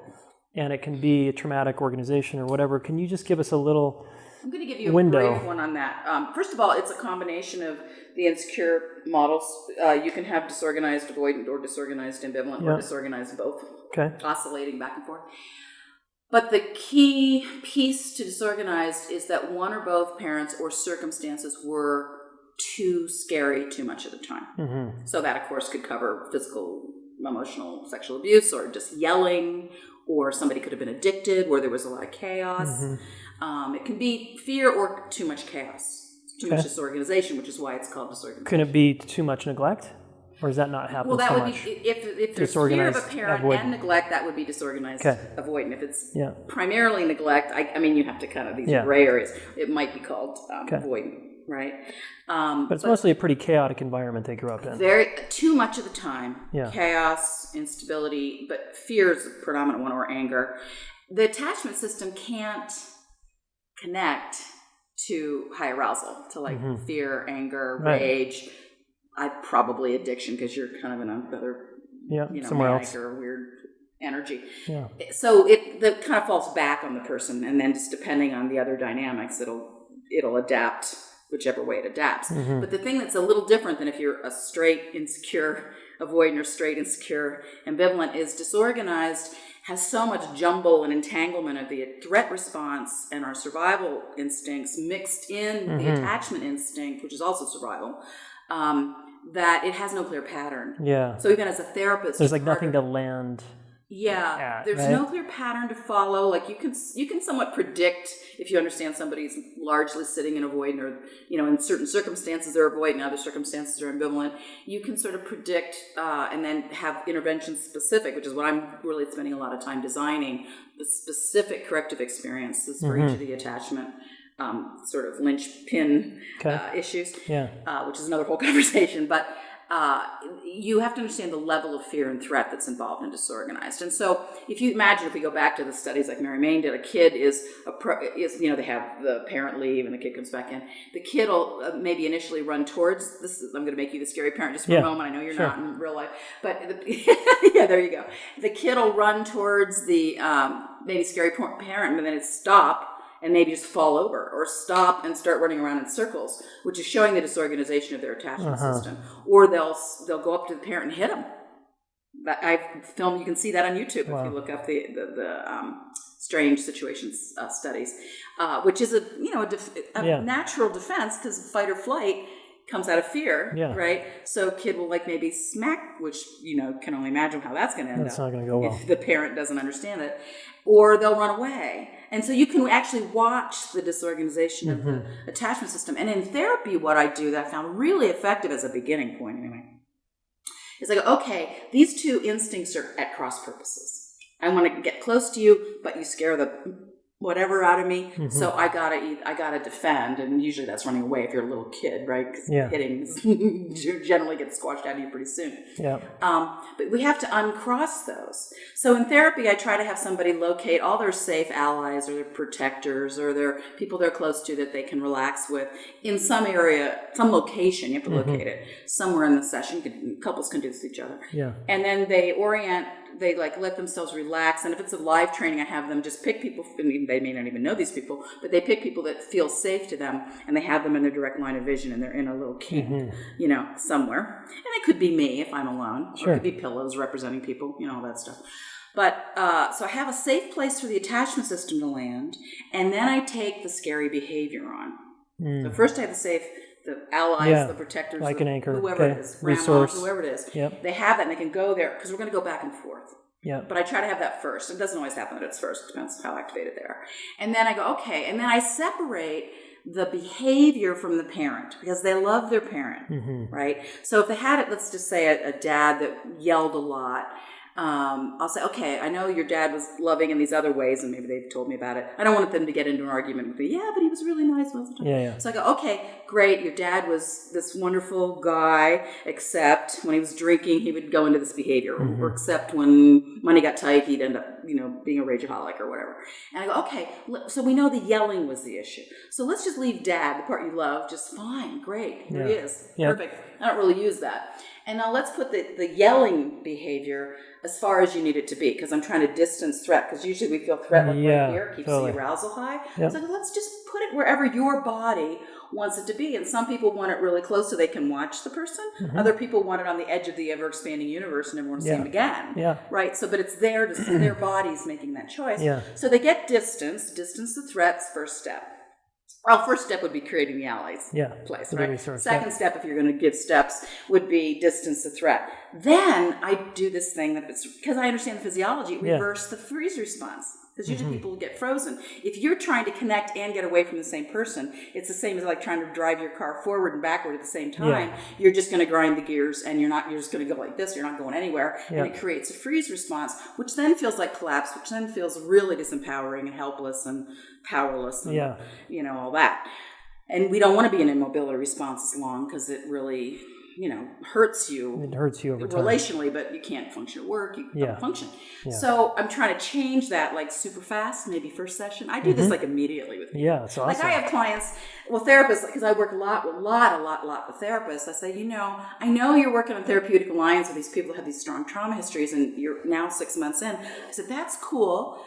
and it can be a traumatic organization or whatever. Can you just give us a little I'm going to give you a window? brief one on that. First of all, it's a combination of the insecure models. You can have disorganized avoidant or disorganized ambivalent or disorganized both, oscillating back and forth. But the key piece to disorganized is that one or both parents or circumstances were too scary too much of the time. Mm-hmm. So that, of course, could cover physical, emotional, sexual abuse, or just yelling, or somebody could have been addicted where there was a lot of chaos. Mm-hmm. It can be fear or too much chaos, too much disorganization, which is why it's called disorganization. Can it be too much neglect? Or does that not happen well, that so would much? be, if there's fear of a parent and neglect, that would be disorganized avoidant. If it's primarily neglect, I mean, you have to kind of, these gray areas, it might be called avoidant, right? But it's mostly a pretty chaotic environment they grew up in. Too much of the time, chaos, instability, but fear is the predominant one, or anger. The attachment system can't connect to high arousal, to like fear, anger, rage. Probably addiction, because you're kind of in another, somewhere manic else, or weird energy. Yeah. So that kind of falls back on the person, and then just depending on the other dynamics, it'll adapt whichever way it adapts. Mm-hmm. But the thing that's a little different than if you're a straight insecure avoidant or straight insecure ambivalent is disorganized has so much jumble and entanglement of the threat response and our survival instincts mixed in the attachment instinct, which is also survival. That it has no clear pattern. Yeah. So even as a therapist, there's like nothing to land. Yeah. There's no clear pattern to follow. Like you can somewhat predict if you understand somebody's largely sitting in avoidant, or in certain circumstances they're avoidant, in other circumstances they're ambivalent. You can sort of predict and then have interventions specific, which is what I'm really spending a lot of time designing, the specific corrective experiences for each of the attachment sort of linchpin issues, which is another whole conversation. But you have to understand the level of fear and threat that's involved in disorganized. And so if you imagine, if we go back to the studies like Mary Main did, a kid is they have the parent leave and the kid comes back in. The kid will maybe initially run towards this. I'm going to make you the scary parent just for a moment. I know you're not in real life, but there you go. The kid will run towards the maybe scary parent, and then it stop and maybe just fall over, or stop and start running around in circles, which is showing the disorganization of their attachment system. Or they'll go up to the parent and hit them. I've filmed. You can see that on YouTube if you look up the strange situations studies, which is a natural defense, because fight or flight comes out of fear, Yeah. right? So kid will like maybe smack, which, can only imagine how that's going to end That's up. not going to go well. If the parent doesn't understand it. Or they'll run away. And so you can actually watch the disorganization of the attachment system. And in therapy, what I do that I found really effective as a beginning point anyway, is I go, okay, these two instincts are at cross purposes. I want to get close to you, but you scare the whatever out of me. So I gotta defend, and usually that's running away if you're a little kid, right? Because hitting generally gets squashed out of you pretty soon. Yeah. But we have to uncross those. So in therapy, I try to have somebody locate all their safe allies or their protectors or their people they're close to that they can relax with in some area, some location. You have to locate it somewhere in the session. Couples can do this with each other. Yeah. And then they let themselves relax. And if it's a live training, I have them just pick people. I mean, they may not even know these people, but they pick people that feel safe to them, and they have them in their direct line of vision, and they're in a little camp, somewhere. And it could be me if I'm alone. Or it could be pillows representing people, all that stuff. But so I have a safe place for the attachment system to land, and then I take the scary behavior on. So first I have the allies, the protectors, like an anchor, whoever it is, grandma, resource, whoever it is. Yep. They have that, and they can go there because we're going to go back and forth. Yeah. But I try to have that first. It doesn't always happen that it's first. It depends how activated they are. And then I go, okay. And then I separate the behavior from the parent because they love their parent, right? So if they had it, let's just say a dad that yelled a lot, I'll say, okay, I know your dad was loving in these other ways, and maybe they've told me about it. I don't want them to get into an argument with me. Yeah, but he was really nice most of the time. Yeah. So I go, okay, great. Your dad was this wonderful guy, except when he was drinking, he would go into this behavior, or except when money got tight, he'd end up, being a rageaholic or whatever. And I go, okay, so we know the yelling was the issue. So let's just leave dad, the part you love, just fine, great. Here he is. Yeah. Perfect. I don't really use that. And now let's put the yelling behavior as far as you need it to be, because I'm trying to distance threat, because usually we feel threat like right here, keeps the arousal high. Yep. So let's just put it wherever your body wants it to be. And some people want it really close so they can watch the person. Other people want it on the edge of the ever-expanding universe and never want to see them again. Yeah. Right? So, but it's their body's making that choice. Yeah. So they get distance the threats, first step. Well, first step would be creating the allies place, right? Second step, if you're going to give steps, would be distance the threat. Then I do this thing because I understand the physiology, reverse the freeze response. Because usually people get frozen. If you're trying to connect and get away from the same person, it's the same as like trying to drive your car forward and backward at the same time. You're just going to grind the gears, and you're just going to go like this. You're not going anywhere. And it creates a freeze response, which then feels like collapse, which then feels really disempowering and helpless and powerless and, all that. And we don't want to be in immobility response as long, because it really, hurts you. It hurts you over time. Relationally, but you can't function at work. You don't function. Yeah. So I'm trying to change that like super fast, maybe first session. I do this like immediately with people. Yeah, it's awesome. Like I have clients, therapists, because I work a lot with therapists. I say, I know you're working on therapeutic alliance with these people who have these strong trauma histories, and you're now 6 months in. I said, that's cool.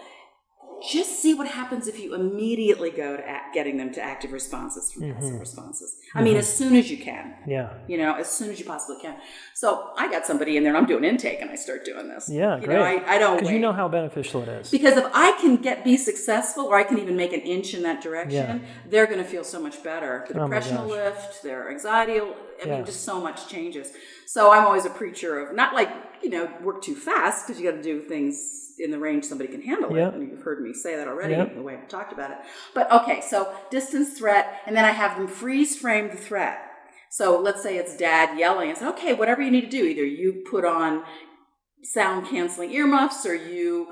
Just see what happens if you immediately go to getting them to active responses from passive responses. I mean, as soon as you can. Yeah. As soon as you possibly can. So I got somebody in there, and I'm doing intake, and I start doing this. Yeah, great. I don't because you know how beneficial it is. Because if I can be successful, or I can even make an inch in that direction, they're going to feel so much better. The depression will lift, their anxiety will, just so much changes. So I'm always a preacher of not like, work too fast, because you got to do things in the range somebody can handle it. And you've heard me say that already, the way I've talked about it. But okay, so distance threat, and then I have them freeze frame the threat. So let's say it's dad yelling. I said, okay, whatever you need to do, either you put on sound canceling earmuffs, or you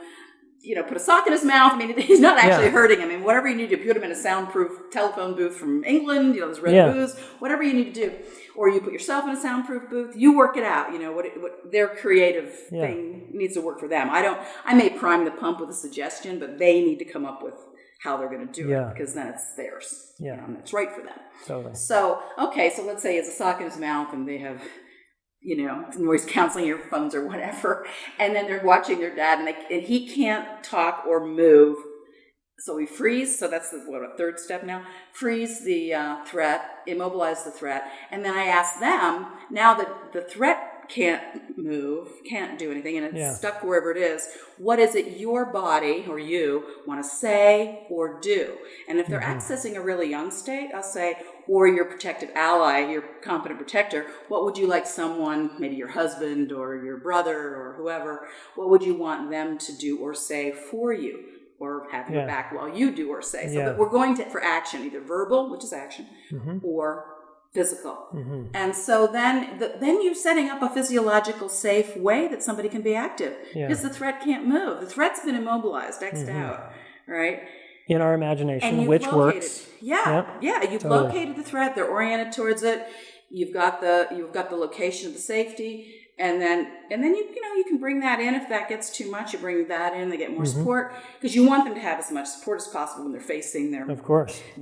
put a sock in his mouth. I mean, he's not actually hurting him. I mean, whatever you need to do, put him in a soundproof telephone booth from England, those red booths, whatever you need to do. Or you put yourself in a soundproof booth, you work it out. What their creative thing needs to work for them. I may prime the pump with a suggestion, but they need to come up with how they're going to do it, because then it's theirs. And it's right for them. Totally. So, okay, so let's say it's a sock in his mouth, and they have, noise counseling earphones or whatever, and then they're watching their dad, and he can't talk or move. So we freeze. So that's the third step now. Freeze the threat, immobilize the threat, and then I ask them, now that the threat can't move, can't do anything, and it's Yeah. stuck wherever it is. What is it your body or you want to say or do? And if they're accessing a really young state, I'll say, or your protective ally, your competent protector, what would you like someone, maybe your husband or your brother or whoever, what would you want them to do or say for you? Or have your back while you do or say. So that we're going for action, either verbal, which is action, or physical. And so then you're setting up a physiological safe way that somebody can be active, because the threat can't move. The threat's been immobilized, X'd out, right? In our imagination, And which located, works. You've located the threat. They're oriented towards it. You've got the location of the safety, and then you can bring that in if that gets too much. You bring that in, they get more support, because you want them to have as much support as possible when they're facing their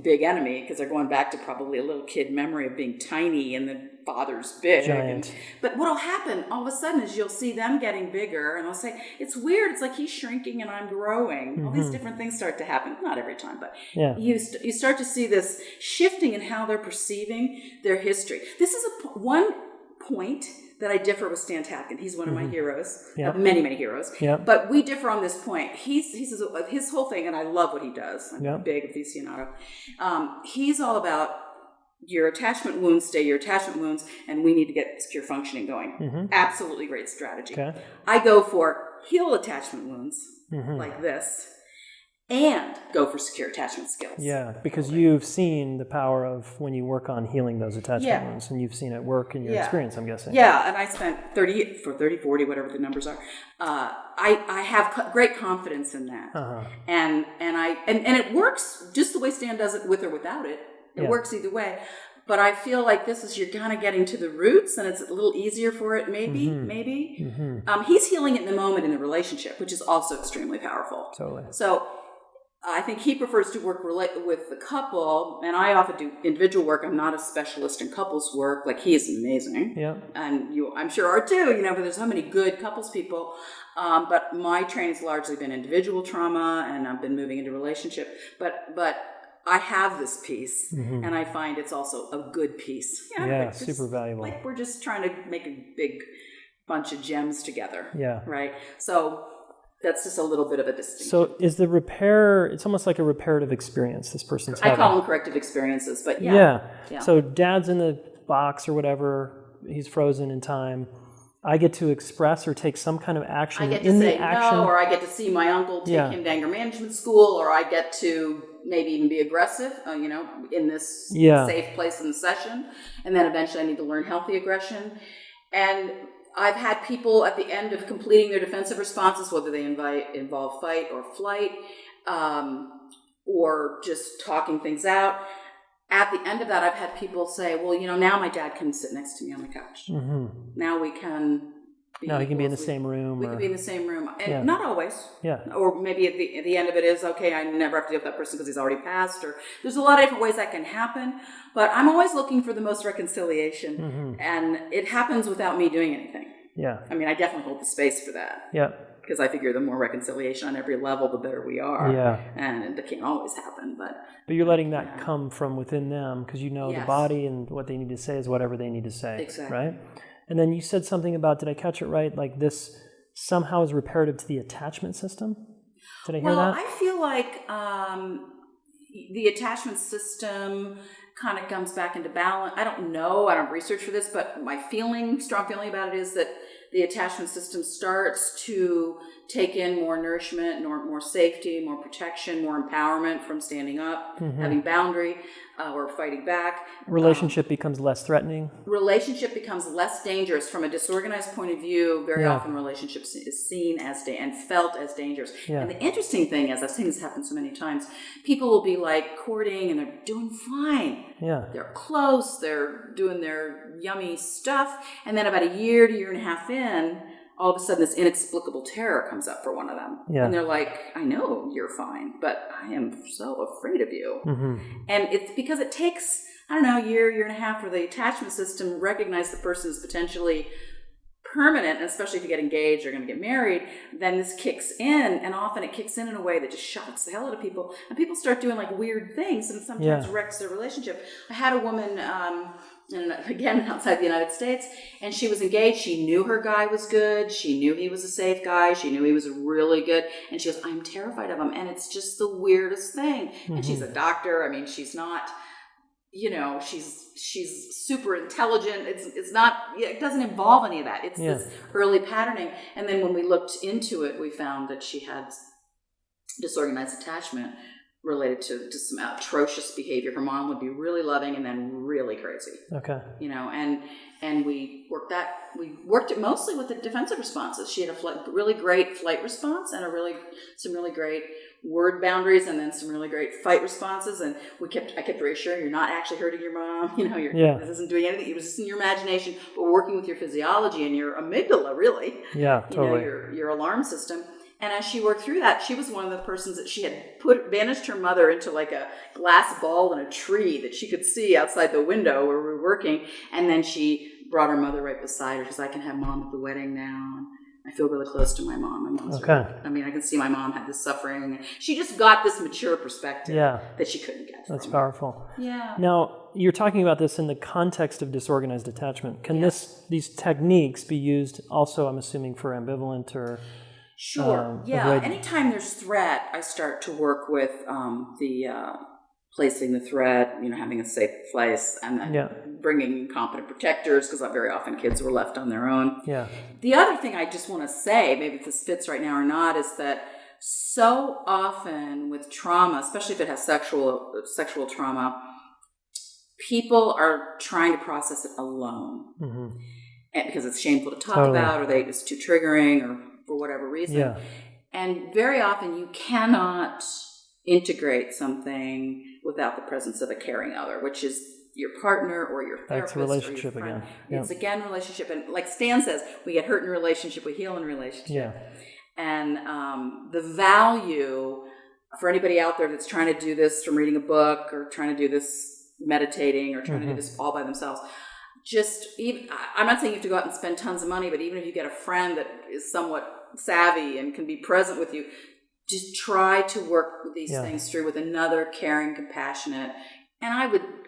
big enemy, because they're going back to probably a little kid memory of being tiny and the father's big. Giant. But what'll happen all of a sudden is you'll see them getting bigger, and they'll say, it's weird, it's like he's shrinking and I'm growing. All these different things start to happen. Not every time, but you start to see this shifting in how they're perceiving their history. This is one point that I differ with Stan Tatkin. He's one of my heroes. I have many, many heroes. But we differ on this point. He says his whole thing, and I love what he does. I'm a big aficionado. He's all about your attachment wounds, stay your attachment wounds, and we need to get secure functioning going. Absolutely great strategy. I go for heal attachment wounds like this, and go for secure attachment skills. Yeah, because you've seen the power of when you work on healing those attachment wounds, and you've seen it work in your experience, I'm guessing. Yeah, and I spent 30, 40, whatever the numbers are. I have great confidence in that. And it works just the way Stan does it, with or without it. It works either way. But I feel like this is, you're kind of getting to the roots, and it's a little easier for it, maybe. He's healing it in the moment in the relationship, which is also extremely powerful. Totally. So I think he prefers to work with the couple, and I often do individual work. I'm not a specialist in couples work. Like, he is amazing. And you, I'm sure, are too, but there's so many good couples people. But my training's largely been individual trauma, and I've been moving into relationship. But I have this piece, and I find it's also a good piece. Like super valuable. Like, we're just trying to make a big bunch of gems together. Right? So that's just a little bit of a distinction. So is the repair, it's almost like a reparative experience this person's having. I call them corrective experiences, but So dad's in the box or whatever, he's frozen in time. I get to express or take some kind of action. I get to say no, or I get to see my uncle take him to anger management school, or I get to maybe even be aggressive, in this safe place in the session. And then eventually I need to learn healthy aggression. And I've had people at the end of completing their defensive responses, whether they involve fight or flight, or just talking things out. At the end of that, I've had people say, well, now my dad can sit next to me on the couch. Now we can be Now he can be in the same room. We can be in the same room. And not always. Or maybe at the end of it is, okay, I never have to deal with that person because he's already passed. Or there's a lot of different ways that can happen. But I'm always looking for the most reconciliation. And it happens without me doing anything. I mean, I definitely hold the space for that. Because I figure the more reconciliation on every level, the better we are. And it can't always happen. But you're letting that come from within them, because the body and what they need to say is whatever they need to say. Exactly. Right? And then you said something about, did I catch it right? Like this somehow is reparative to the attachment system? Did I hear that? Well, I feel like the attachment system kind of comes back into balance. I don't know. I don't research for this, but my strong feeling about it is that the attachment system starts to take in more nourishment, more safety, more protection, more empowerment from standing up, having boundary, or fighting back. Relationship becomes less threatening. Relationship becomes less dangerous. From a disorganized point of view, very often relationships is seen as and felt as dangerous. And the interesting thing is, I've seen this happen so many times, people will be like courting and they're doing fine. They're close, they're doing their yummy stuff, and then about a year to year and a half in, all of a sudden this inexplicable terror comes up for one of them. And they're like, I know you're fine, but I am so afraid of you. And it's because it takes, a year and a half for the attachment system recognize the person is potentially permanent, and especially if you get engaged or going to get married, then this kicks in, and often it kicks in a way that just shocks the hell out of people, and people start doing like weird things, and sometimes wrecks their relationship. I had a woman and again, outside the United States, and she was engaged. She knew her guy was good. She knew he was a safe guy. She knew he was really good. And she goes, I'm terrified of him. And it's just the weirdest thing. Mm-hmm. And she's a doctor. I mean, she's not, she's super intelligent. It's not, it doesn't involve any of that. It's this early patterning. And then when we looked into it, we found that she had disorganized attachment related to some atrocious behavior. Her mom would be really loving and then really crazy. Okay. And we worked it mostly with the defensive responses. She had a really great flight response and some really great word boundaries, and then some really great fight responses. And I kept reassuring, you're not actually hurting your mom. This isn't doing anything. It was just in your imagination, but we're working with your physiology and your amygdala, really. Yeah, totally. Your alarm system. And as she worked through that, she was one of the persons that she had banished her mother into like a glass ball in a tree that she could see outside the window where we were working. And then she brought her mother right beside her. She says, I can have mom at the wedding now. And I feel really close to my mom. My mom's I can see my mom had this suffering. She just got this mature perspective that she couldn't get. That's powerful. Yeah. Now, you're talking about this in the context of disorganized attachment. Can these techniques be used also, I'm assuming, for ambivalent or... Sure. Anytime there's threat, I start to work with placing the threat, having a safe place, and then bringing competent protectors, because very often kids were left on their own. Yeah. The other thing I just want to say, maybe if this fits right now or not, is that so often with trauma, especially if it has sexual trauma, people are trying to process it alone, and because it's shameful to talk about, or it's too triggering, or for whatever reason. Yeah. And very often you cannot integrate something without the presence of a caring other, which is your partner or your therapist. That's a relationship or your friend. again. It's again relationship. And like Stan says, we get hurt in relationship, we heal in relationship. Yeah. And the value for anybody out there that's trying to do this from reading a book, or trying to do this meditating, or trying to do this all by themselves, I'm not saying you have to go out and spend tons of money, but even if you get a friend that is somewhat savvy and can be present with you, just try to work these things through with another caring, compassionate. And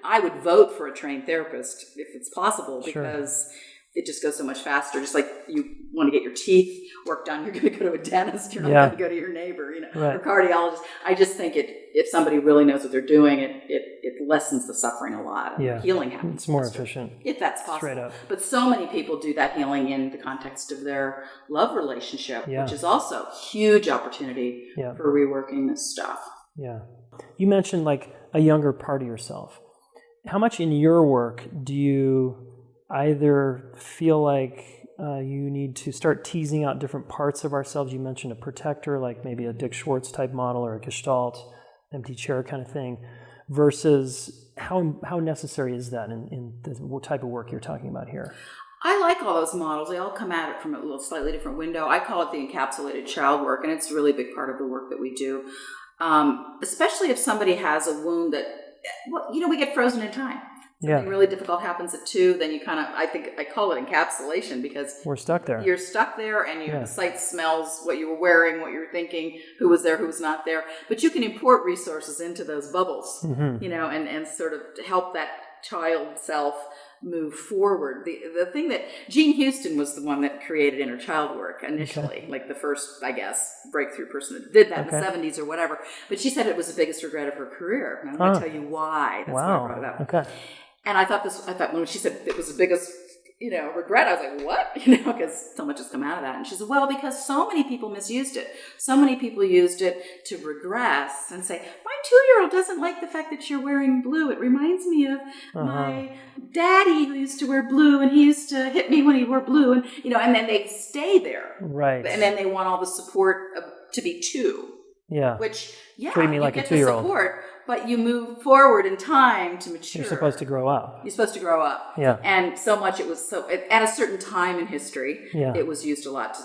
I would vote for a trained therapist if it's possible, because it just goes so much faster. Just like you want to get your teeth worked on, you're going to go to a dentist. You're not going to go to your neighbor, or cardiologist. I just think if somebody really knows what they're doing, it lessens the suffering a lot. Healing happens. It's more efficient. If that's possible. Straight up. But so many people do that healing in the context of their love relationship, which is also a huge opportunity for reworking this stuff. Yeah. You mentioned like a younger part of yourself. How much in your work do you either feel like you need to start teasing out different parts of ourselves? You mentioned a protector, like maybe a Dick Schwartz type model, or a Gestalt, empty chair kind of thing, versus how necessary is that in the type of work you're talking about here? I like all those models. They all come at it from a little slightly different window. I call it the encapsulated child work, and it's a really big part of the work that we do, especially if somebody has a wound that, we get frozen in time. Something really difficult happens at 2, then you I call it encapsulation, because we're stuck there. You're stuck there, and the sight smells what you were wearing, what you were thinking, who was there, who was not there. But you can import resources into those bubbles, and sort of help that child self move forward. The thing that Jean Houston was the one that created inner child work initially, like the first, I guess, breakthrough person that did that in the 70s or whatever. But she said it was the biggest regret of her career. And I'm going to tell you why. That's why I brought it up. Okay. And I thought when she said it was the biggest, regret, I was like, what? Because so much has come out of that. And she said, well, because so many people misused it. So many people used it to regress and say, my 2-year-old doesn't like the fact that you're wearing blue. It reminds me of my daddy who used to wear blue, and he used to hit me when he wore blue. And, and then they stay there. Right. And then they want all the support to be 2. Yeah. Which, treat me like a 2-year-old. Support, but you move forward in time to mature. You're supposed to grow up. You're supposed to grow up. Yeah. And so much at a certain time in history, it was used a lot,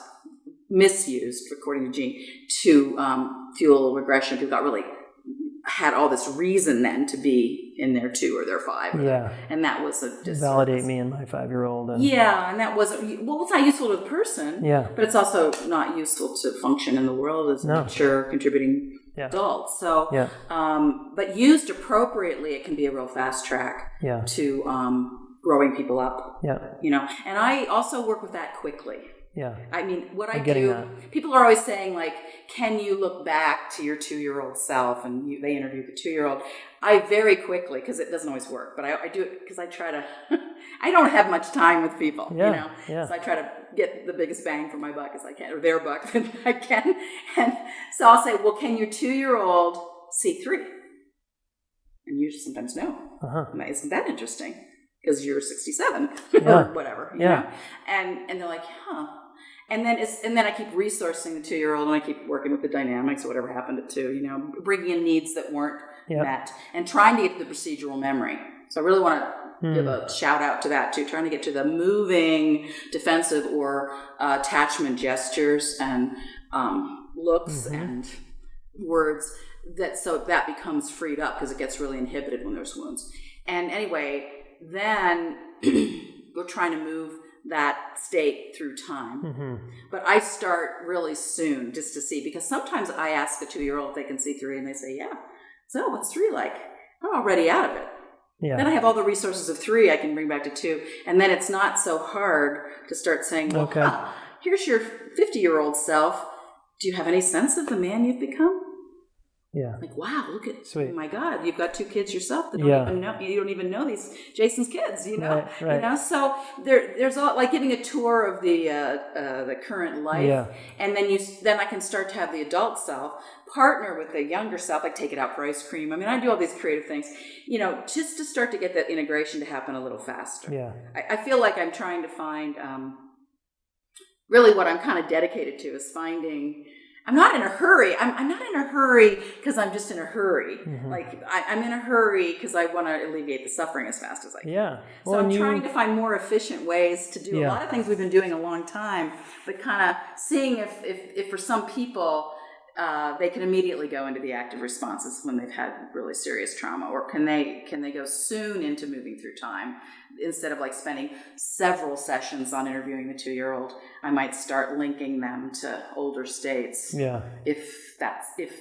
misused, according to Jean, to fuel regression. People had all this reason then to be in their 2 or their 5. And that was a disservice. Validate me and my 5-year-old. And that wasn't, it's not useful to the person. Yeah. But it's also not useful to function in the world as a mature, contributing adult. So, but used appropriately, it can be a real fast track to growing people up. Yeah. And I also work with that quickly. Yeah. I mean, what I getting do, that. people are always saying, like, can you look back to your 2-year-old self? And they interview the 2-year-old. I very quickly, because it doesn't always work, but I do it because I try to, I don't have much time with people, Yeah. So I try to get the biggest bang for my buck as I can, or their buck as I can. And so I'll say, well, can your 2-year-old see 3? And usually sometimes no. Isn't that interesting? Because you're 67 or whatever, you know? And they're like, And then I keep resourcing the 2-year-old, and I keep working with the dynamics of whatever happened at 2, bringing in needs that weren't met, and trying to get to the procedural memory. So I really want to give a shout out to that too, trying to get to the moving, defensive, or attachment gestures and looks and words, so that becomes freed up because it gets really inhibited when there's wounds. And anyway, then we're trying to move that state through time. But I start really soon just to see, because sometimes I ask a 2-year-old if they can see 3, and they say, yeah. So what's 3 like? I'm already out of it. Yeah. Then I have all the resources of 3 I can bring back to 2. And then it's not so hard to start saying, well, here's your 50-year-old self. Do you have any sense of the man you've become? Yeah. Like, wow, look at, oh my God, you've got 2 kids yourself that don't even know, you don't even know these Jayson's kids, Right. So there's all, like giving a tour of the current life. And then I can start to have the adult self partner with the younger self, like take it out for ice cream. I mean, I do all these creative things, just to start to get that integration to happen a little faster. Yeah. I feel like I'm trying to find, really what I'm kind of dedicated to is finding, I'm not in a hurry. I'm not in a hurry because I'm just in a hurry. Like I'm in a hurry because I want to alleviate the suffering as fast as I can. Yeah. Well, so I'm trying to find more efficient ways to do a lot of things we've been doing a long time, but kind of seeing if for some people they can immediately go into the active responses when they've had really serious trauma, or can they go soon into moving through time instead of like spending several sessions on interviewing the 2-year-old. I might start linking them to older states. Yeah. If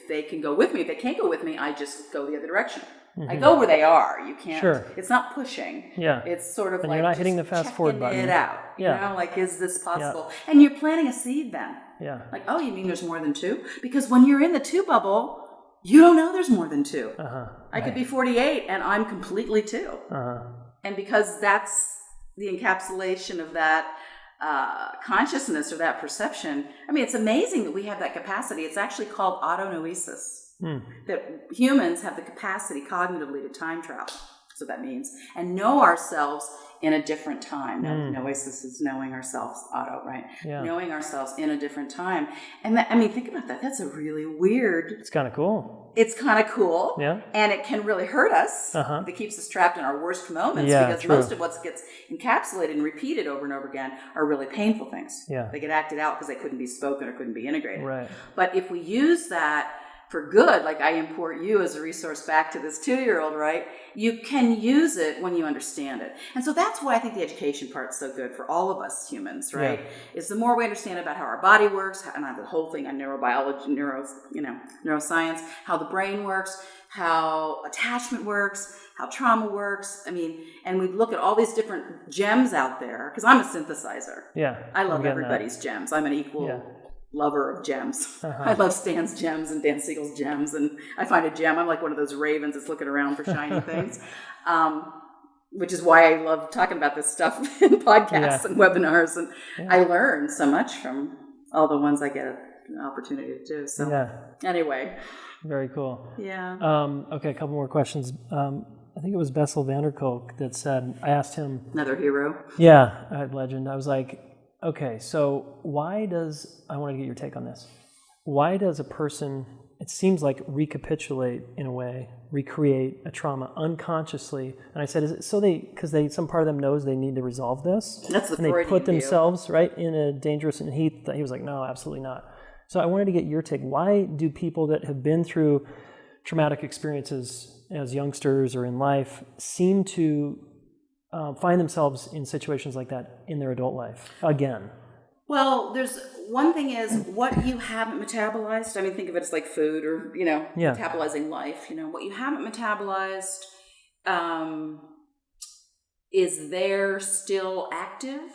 they can go with me. If they can't go with me, I just go the other direction. I go where they are. You can't. Sure. It's not pushing. Yeah. It's sort of, and like you're not hitting the fast forward button. It out. Like, is this possible? Yeah. And you're planting a seed then. Yeah. Like, oh, you mean there's more than 2? Because when you're in the 2 bubble, you don't know there's more than 2. I could be 48 and I'm completely 2. And because that's the encapsulation of that consciousness or that perception, I mean, it's amazing that we have that capacity. It's actually called autonoesis. That humans have the capacity cognitively to time travel. So that means, and know ourselves in a different time. Noesis is knowing ourselves, auto, right? Yeah. Knowing ourselves in a different time. And that, I mean, think about that. That's a really weird. It's kind of cool. Yeah. And it can really hurt us. It keeps us trapped in our worst moments, because most of what gets encapsulated and repeated over and over again are really painful things. Yeah. They get acted out because they couldn't be spoken or couldn't be integrated. Right. But if we use that for good, like I import you as a resource back to this 2-year-old, right? You can use it when you understand it. And so that's why I think the education part's so good for all of us humans, right? Yeah. Is the more we understand about how our body works, and I have the whole thing on neurobiology, neuroscience, how the brain works, how attachment works, how trauma works. I mean, and we look at all these different gems out there, because I'm a synthesizer. Yeah. I love everybody's gems. I'm an equal lover of gems. I love Stan's gems and Dan Siegel's gems, and I find a gem, I'm like one of those ravens that's looking around for shiny things, which is why I love talking about this stuff in podcasts and webinars, and I learn so much from all the ones I get an opportunity to do. So anyway. Very cool. Yeah. Okay, a couple more questions. I think it was Bessel van der Kolk that said, I asked him. Another hero. Yeah, a legend. I was like, okay, so I want to get your take on this. Why does a person, it seems like, recapitulate in a way, recreate a trauma unconsciously? And I said, is it so because some part of them knows they need to resolve this? That's the Freudian view. And they put themselves right in a dangerous, and he was like, no, absolutely not. So I wanted to get your take. Why do people that have been through traumatic experiences as youngsters or in life seem to find themselves in situations like that in their adult life again? Well, there's one thing is what you haven't metabolized. I mean, think of it as like food or, metabolizing life. What you haven't metabolized is there still active.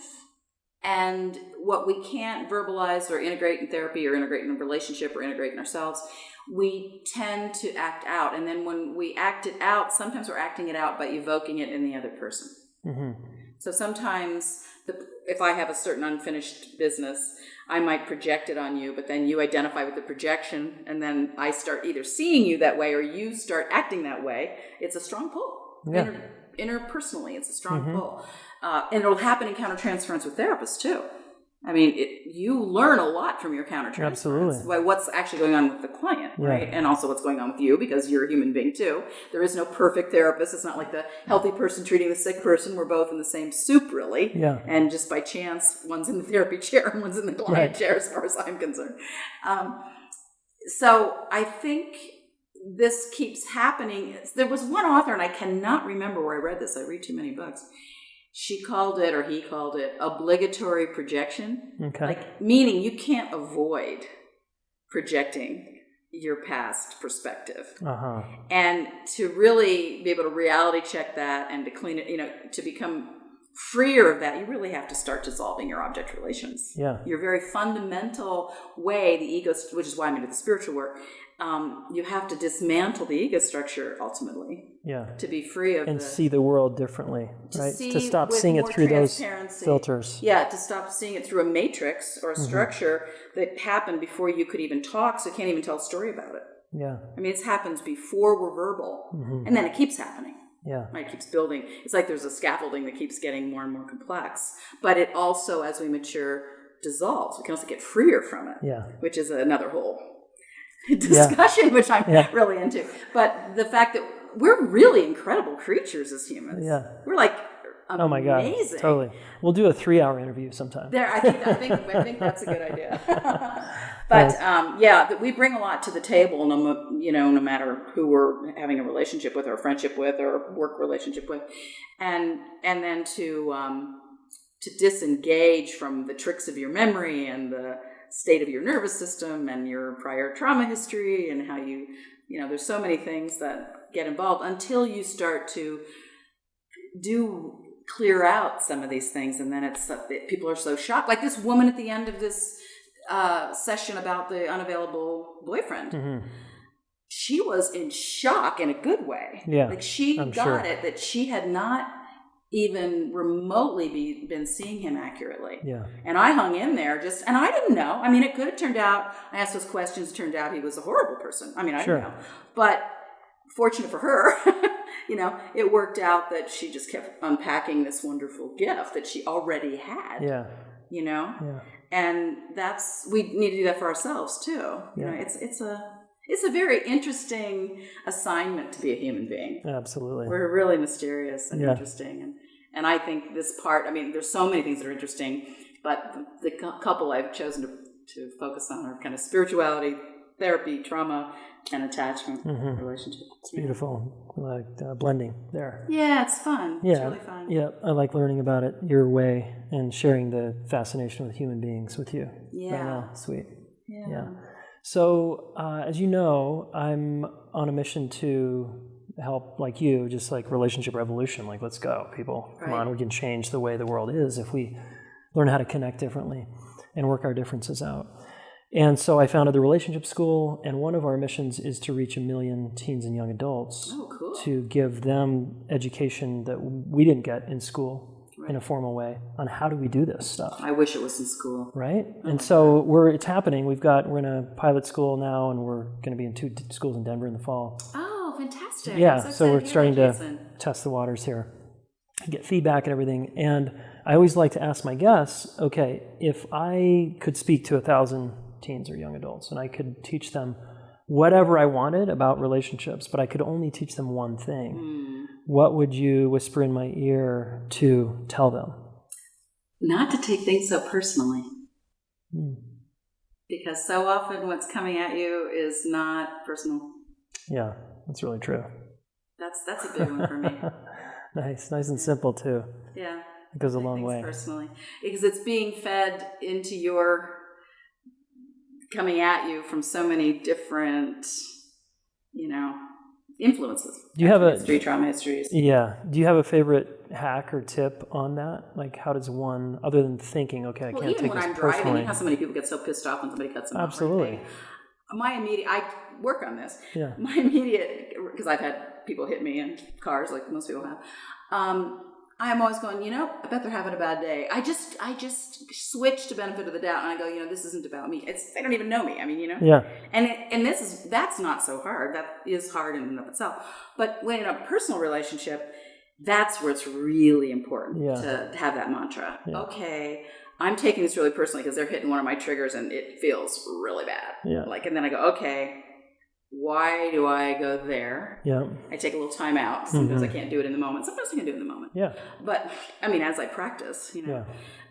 And what we can't verbalize or integrate in therapy or integrate in a relationship or integrate in ourselves, we tend to act out. And then when we act it out, sometimes we're acting it out by evoking it in the other person. Mm-hmm. So sometimes if I have a certain unfinished business, I might project it on you, but then you identify with the projection, and then I start either seeing you that way or you start acting that way. It's a strong pull. Yeah. Interpersonally, it's a strong pull. And it'll happen in countertransference with therapists too. I mean, you learn a lot from your countertransference. Absolutely. By what's actually going on with the client, right? And also what's going on with you, because you're a human being too. There is no perfect therapist. It's not like the healthy person treating the sick person. We're both in the same soup, really. Yeah. And just by chance, one's in the therapy chair and one's in the client chair, as far as I'm concerned. So I think this keeps happening. There was one author, and I cannot remember where I read this. I read too many books. She called it, or he called it, obligatory projection. Okay. Like, meaning you can't avoid projecting your past perspective. Uh-huh. And to really be able to reality check that and to clean it, to become freer of that, you really have to start dissolving your object relations. Yeah. Your very fundamental way, the ego, which is why I'm into the spiritual work, you have to dismantle the ego structure ultimately. Yeah. To be free of see the world differently, right? To stop seeing it through those filters. Yeah, to stop seeing it through a matrix or a structure that happened before you could even talk, so you can't even tell a story about it. Yeah. I mean, it happens before we're verbal, and then it keeps happening. Yeah. Right, it keeps building. It's like there's a scaffolding that keeps getting more and more complex. But it also, as we mature, dissolves. We can also get freer from it, which is another whole discussion, which I'm really into. But the fact that we're really incredible creatures as humans. Yeah. We're like amazing. Oh my God, totally. We'll do a 3-hour interview sometime. I think that's a good idea. But that we bring a lot to the table, no matter who we're having a relationship with, or a friendship with, or work relationship with, and then to disengage from the tricks of your memory and the state of your nervous system and your prior trauma history and how there's so many things that get involved until you start to clear out some of these things, and then people are so shocked. Like this woman at the end of this session about the unavailable boyfriend. Mm-hmm. She was in shock in a good way. Yeah, like she got it that she had not even remotely been seeing him accurately. Yeah, and I hung in there and I didn't know. I mean, it could have turned out. I asked those questions. Turned out he was a horrible person. I mean, I didn't know, but fortunate for her. It worked out that she just kept unpacking this wonderful gift that she already had. Yeah. Yeah. And we need to do that for ourselves too. Yeah. It's a very interesting assignment to be a human being. Absolutely. We're really mysterious and interesting. And I think this part, there's so many things that are interesting, but the couple I've chosen to focus on are kind of spirituality, therapy, trauma, and attachment relationship. It's beautiful. I like blending there. Yeah, it's fun. Yeah. It's really fun. Yeah, I like learning about it your way and sharing the fascination with human beings with you. Yeah. Sweet. Yeah. So, as you know, I'm on a mission to help, like you, just like relationship revolution. Like, let's go, people. Come on, we can change the way the world is if we learn how to connect differently and work our differences out. And so I founded the Relationship School, and one of our missions is to reach 1 million teens and young adults to give them education that we didn't get in school in a formal way on how do we do this stuff. I wish it was in school. Right? And so it's happening. We're in a pilot school now, and we're going to be in 2 schools in Denver in the fall. Oh, fantastic. Yeah, so we're starting to test the waters here, get feedback and everything. And I always like to ask my guests, okay, if I could speak to 1,000 teens or young adults, and I could teach them whatever I wanted about relationships, but I could only teach them one thing. What would you whisper in my ear to tell them? Not to take things so personally. Because so often what's coming at you is not personal. Yeah, that's really true. That's a big one for me. Nice and simple too. Yeah. It goes a long way. Personally. Because it's being fed into your coming at you from so many different, influences. Do you have a history, trauma histories? Yeah. Do you have a favorite hack or tip on that? Like, how does one, other than thinking, okay, I can't Even take when this I'm driving, personally? you know how so many people get so pissed off when somebody cuts them off. Absolutely. I work on this. Yeah. My immediate, because I've had people hit me in cars, like most people have. I'm always going, I bet they're having a bad day. I just switch to benefit of the doubt, and I go, this isn't about me. They don't even know me. I mean, Yeah. And that's not so hard. That is hard in and of itself. But when in a personal relationship, that's where it's really important to have that mantra. Yeah. Okay, I'm taking this really personally because they're hitting one of my triggers, and it feels really bad. Yeah. And then I go, okay, why do I go there? Yeah. I take a little time out. Sometimes I can't do it in the moment. Sometimes I can do it in the moment. Yeah. But, as I practice, Yeah.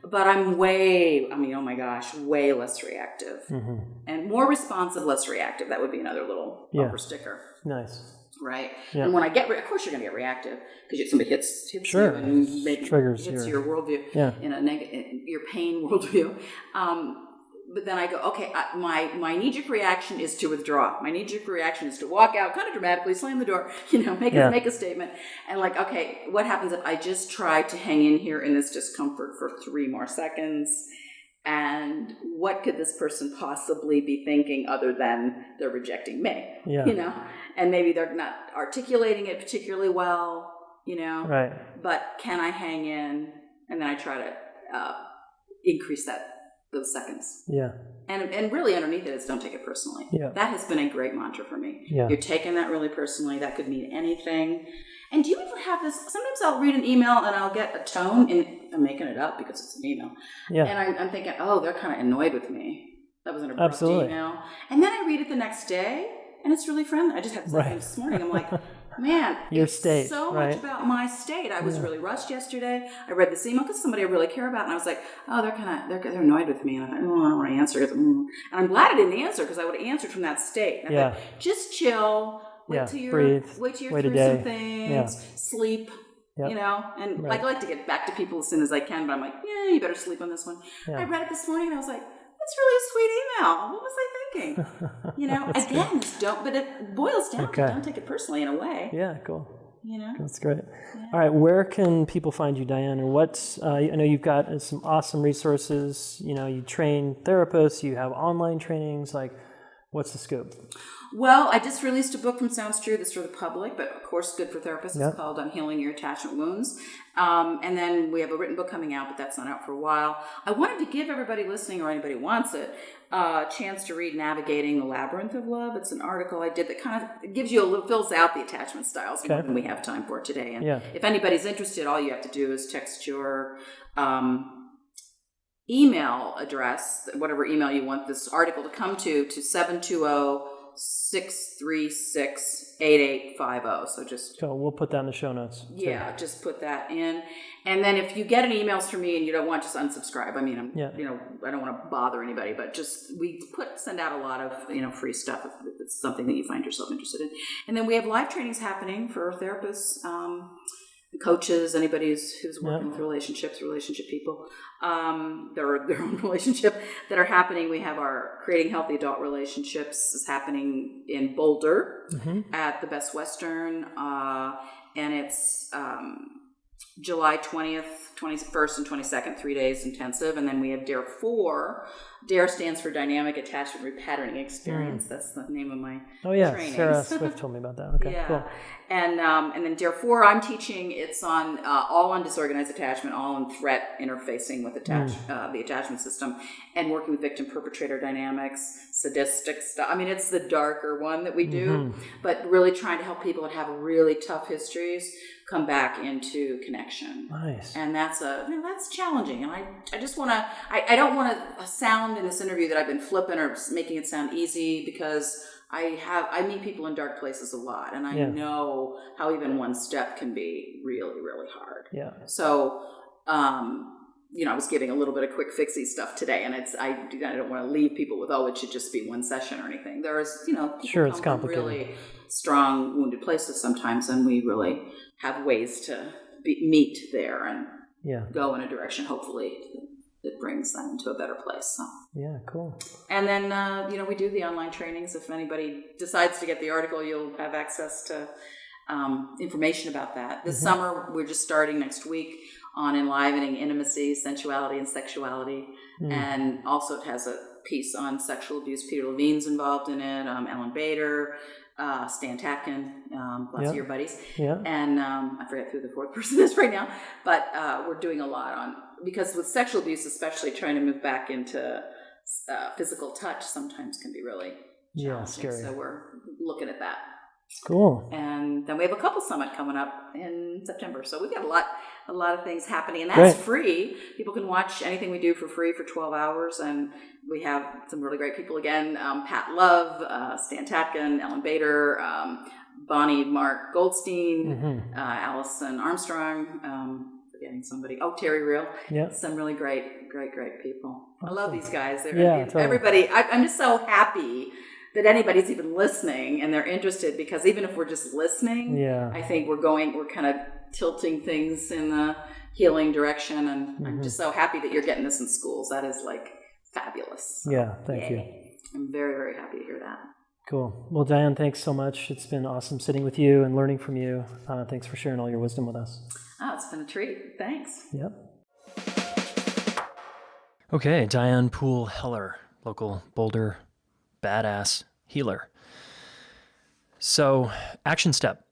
But I'm way less reactive. And more responsive, less reactive. That would be another little bumper sticker. Nice. Right? Yeah. And when I of course you're going to get reactive because somebody hits sure. you and maybe triggers hits your worldview in your pain worldview. But then I go, okay, my knee-jerk reaction is to withdraw. My knee-jerk reaction is to walk out kind of dramatically, slam the door, make a statement. And okay, what happens if I just try to hang in here in this discomfort for 3 more seconds? And what could this person possibly be thinking other than they're rejecting me? Yeah. And maybe they're not articulating it particularly well, Right. But can I hang in? And then I try to increase those seconds. Yeah. And really underneath it is don't take it personally. Yeah. That has been a great mantra for me. Yeah. You're taking that really personally. That could mean anything. And do you ever have this? Sometimes I'll read an email and I'll get a tone, and I'm making it up because it's an email. Yeah. And I'm thinking, oh, they're kind of annoyed with me. That was an abrupt Absolutely. email. And then I read it the next day, and it's really friendly. I just had this morning. I'm like, man, your it's state, so right? much about my state. I was really rushed yesterday. I read this email because somebody I really care about, and I was like, oh, they're annoyed with me. And I thought, I don't want to answer. And I'm glad I didn't answer because I would have answered from that state. And I thought, just chill. Wait till you're breathe. Wait till you're Wait through a day. some things. Sleep. Yep. And right. I like to get back to people as soon as I can, but I'm like, yeah, you better sleep on this one. Yeah. I read it this morning and I was like, that's really a sweet email. What was I thinking? Again, but it boils down to don't take it personally in a way. Yeah, cool. That's great. Yeah. All right, where can people find you, Diane? And I know you've got some awesome resources. You train therapists, you have online trainings. What's the scoop? Well, I just released a book from Sounds True that's for the public, but of course good for therapists. It's called Healing Your Attachment Wounds. And then we have a written book coming out, but that's not out for a while. I wanted to give everybody listening or anybody who wants it a chance to read Navigating the Labyrinth of Love. It's an article I did that kind of gives you fills out the attachment styles more than we have time for today. And if anybody's interested, all you have to do is text your email address, whatever email you want this article to come to 720-636-8850. So we'll put that in the show notes. Yeah, just put that in. And then if you get any emails from me and you don't want, just unsubscribe. I mean, I don't want to bother anybody, but just send out a lot of free stuff if it's something that you find yourself interested in. And then we have live trainings happening for therapists, coaches, anybody who's working with relationship people, their own relationship that are happening. We have our Creating Healthy Adult Relationships is happening in Boulder at the Best Western, and it's July 20th, 21st, and 22nd, 3 days intensive. And then we have Dare 4. Dare stands for Dynamic Attachment Repatterning Experience. That's the name of my training. Sarah Swift told me about that. Okay, cool. And then Dare 4 I'm teaching, it's on all on disorganized attachment, all on threat interfacing with the attachment system, and working with victim-perpetrator dynamics, sadistic stuff. I mean, it's the darker one that we do, but really trying to help people that have really tough histories come back into connection. Nice. And that's challenging. And I just want to, I don't want to sound in this interview that I've been flippant or making it sound easy, because I meet people in dark places a lot, and I know how even one step can be really, really hard. Yeah. So, I was giving a little bit of quick fixy stuff today, and I don't want to leave people with, it should just be one session or anything. There's, sure, it's complicated. Really strong wounded places sometimes, and we really have ways to meet there and go in a direction, hopefully, that brings them into a better place. So. Yeah, cool. And then, we do the online trainings. If anybody decides to get the article, you'll have access to information about that. This summer, we're just starting next week on enlivening intimacy, sensuality, and sexuality. And also it has a piece on sexual abuse. Peter Levine's involved in it, Ellen Bader, Stan Tatkin, lots of your buddies. Yeah. And I forget who the fourth person is right now, but we're doing a lot on, because with sexual abuse, especially trying to move back into physical touch sometimes can be really challenging. Scary. So we're looking at that. Cool. And then we have a couple summit coming up in September. So we've got a lot of things happening, and that's free. People can watch anything we do for free for 12 hours. And we have some really great people again. Pat Love, Stan Tatkin, Ellen Bader, Bonnie Mark Goldstein, Allison Armstrong, forgetting somebody. Oh, Terry Real. Yeah. Some really great people. Awesome. I love these guys. Totally. Everybody, I'm just so happy that anybody's even listening and they're interested, because even if we're just listening, I think we're kind of tilting things in the healing direction. And I'm just so happy that you're getting this in schools. That is fabulous. So, yeah. Thank you. I'm very, very happy to hear that. Cool. Well, Diane, thanks so much. It's been awesome sitting with you and learning from you. Thanks for sharing all your wisdom with us. Oh, it's been a treat. Thanks. Yep. Okay, Diane Poole Heller, local Boulder badass healer. So, action step,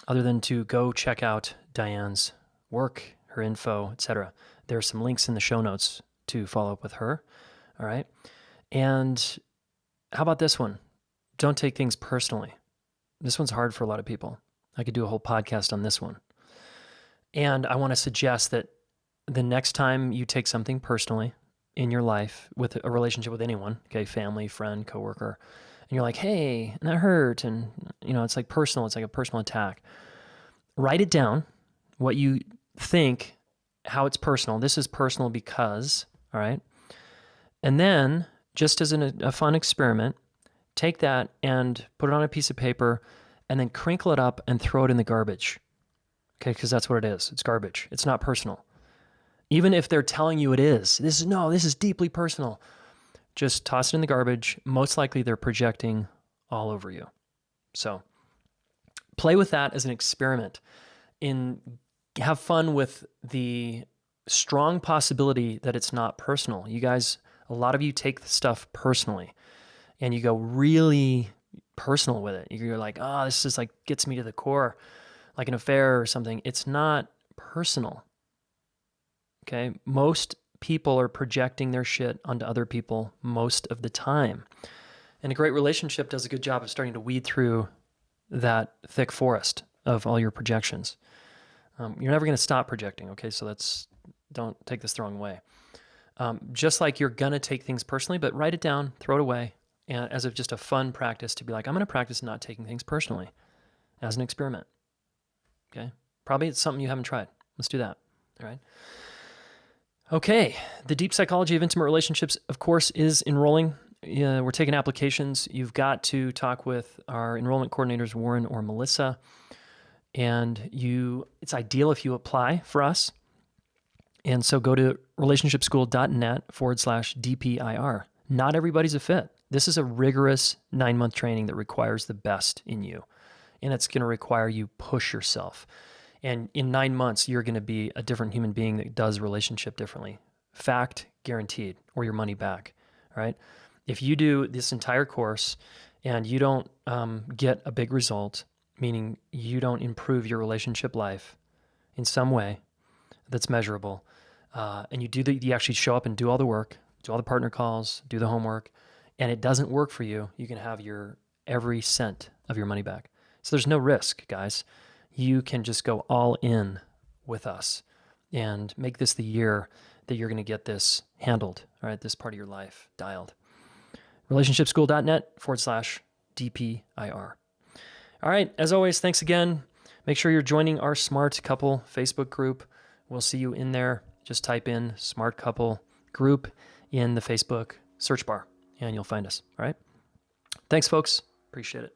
other than to go check out Diane's work, her info, etc. There are some links in the show notes to follow up with her. All right. And how about this one? Don't take things personally. This one's hard for a lot of people. I could do a whole podcast on this one. And I want to suggest that the next time you take something personally in your life with a relationship with anyone, okay, family, friend, coworker, and you're like, hey, and that hurt, and it's like personal, it's like a personal attack. Write it down, what you think, how it's personal. This is personal because, all right? And then, just as a fun experiment, take that and put it on a piece of paper and then crinkle it up and throw it in the garbage. Okay, because that's what it is. It's garbage. It's not personal. Even if they're telling you it is. This is deeply personal. Just toss it in the garbage. Most likely they're projecting all over you. So play with that as an experiment. Have fun with the strong possibility that it's not personal. You guys, a lot of you take the stuff personally and you go really personal with it. You're like, oh, this is gets me to the core, like an affair or something. It's not personal. Okay? Most people are projecting their shit onto other people most of the time. And a great relationship does a good job of starting to weed through that thick forest of all your projections. You're never going to stop projecting, okay? So don't take this the wrong way. Just like you're going to take things personally, but write it down, throw it away, and as of just a fun practice to be like, I'm going to practice not taking things personally as an experiment, okay? Probably it's something you haven't tried. Let's do that, all right? Okay, the Deep Psychology of Intimate Relationships, of course, is enrolling. We're taking applications. You've got to talk with our enrollment coordinators, Warren or Melissa, and it's ideal if you apply for us. And so go to relationshipschool.net/DPIR. Not everybody's a fit. This is a rigorous 9-month training that requires the best in you, and it's going to require you push yourself. And in 9 months, you're going to be a different human being that does relationship differently. Fact, guaranteed, or your money back, right? If you do this entire course and you don't get a big result, meaning you don't improve your relationship life in some way that's measurable, and you actually show up and do all the work, do all the partner calls, do the homework, and it doesn't work for you, you can have every cent of your money back. So there's no risk, guys. You can just go all in with us and make this the year that you're going to get this handled, all right, this part of your life dialed. Relationshipschool.net/DPIR. All right, as always, thanks again. Make sure you're joining our Smart Couple Facebook group. We'll see you in there. Just type in Smart Couple Group in the Facebook search bar, and you'll find us, all right? Thanks, folks. Appreciate it.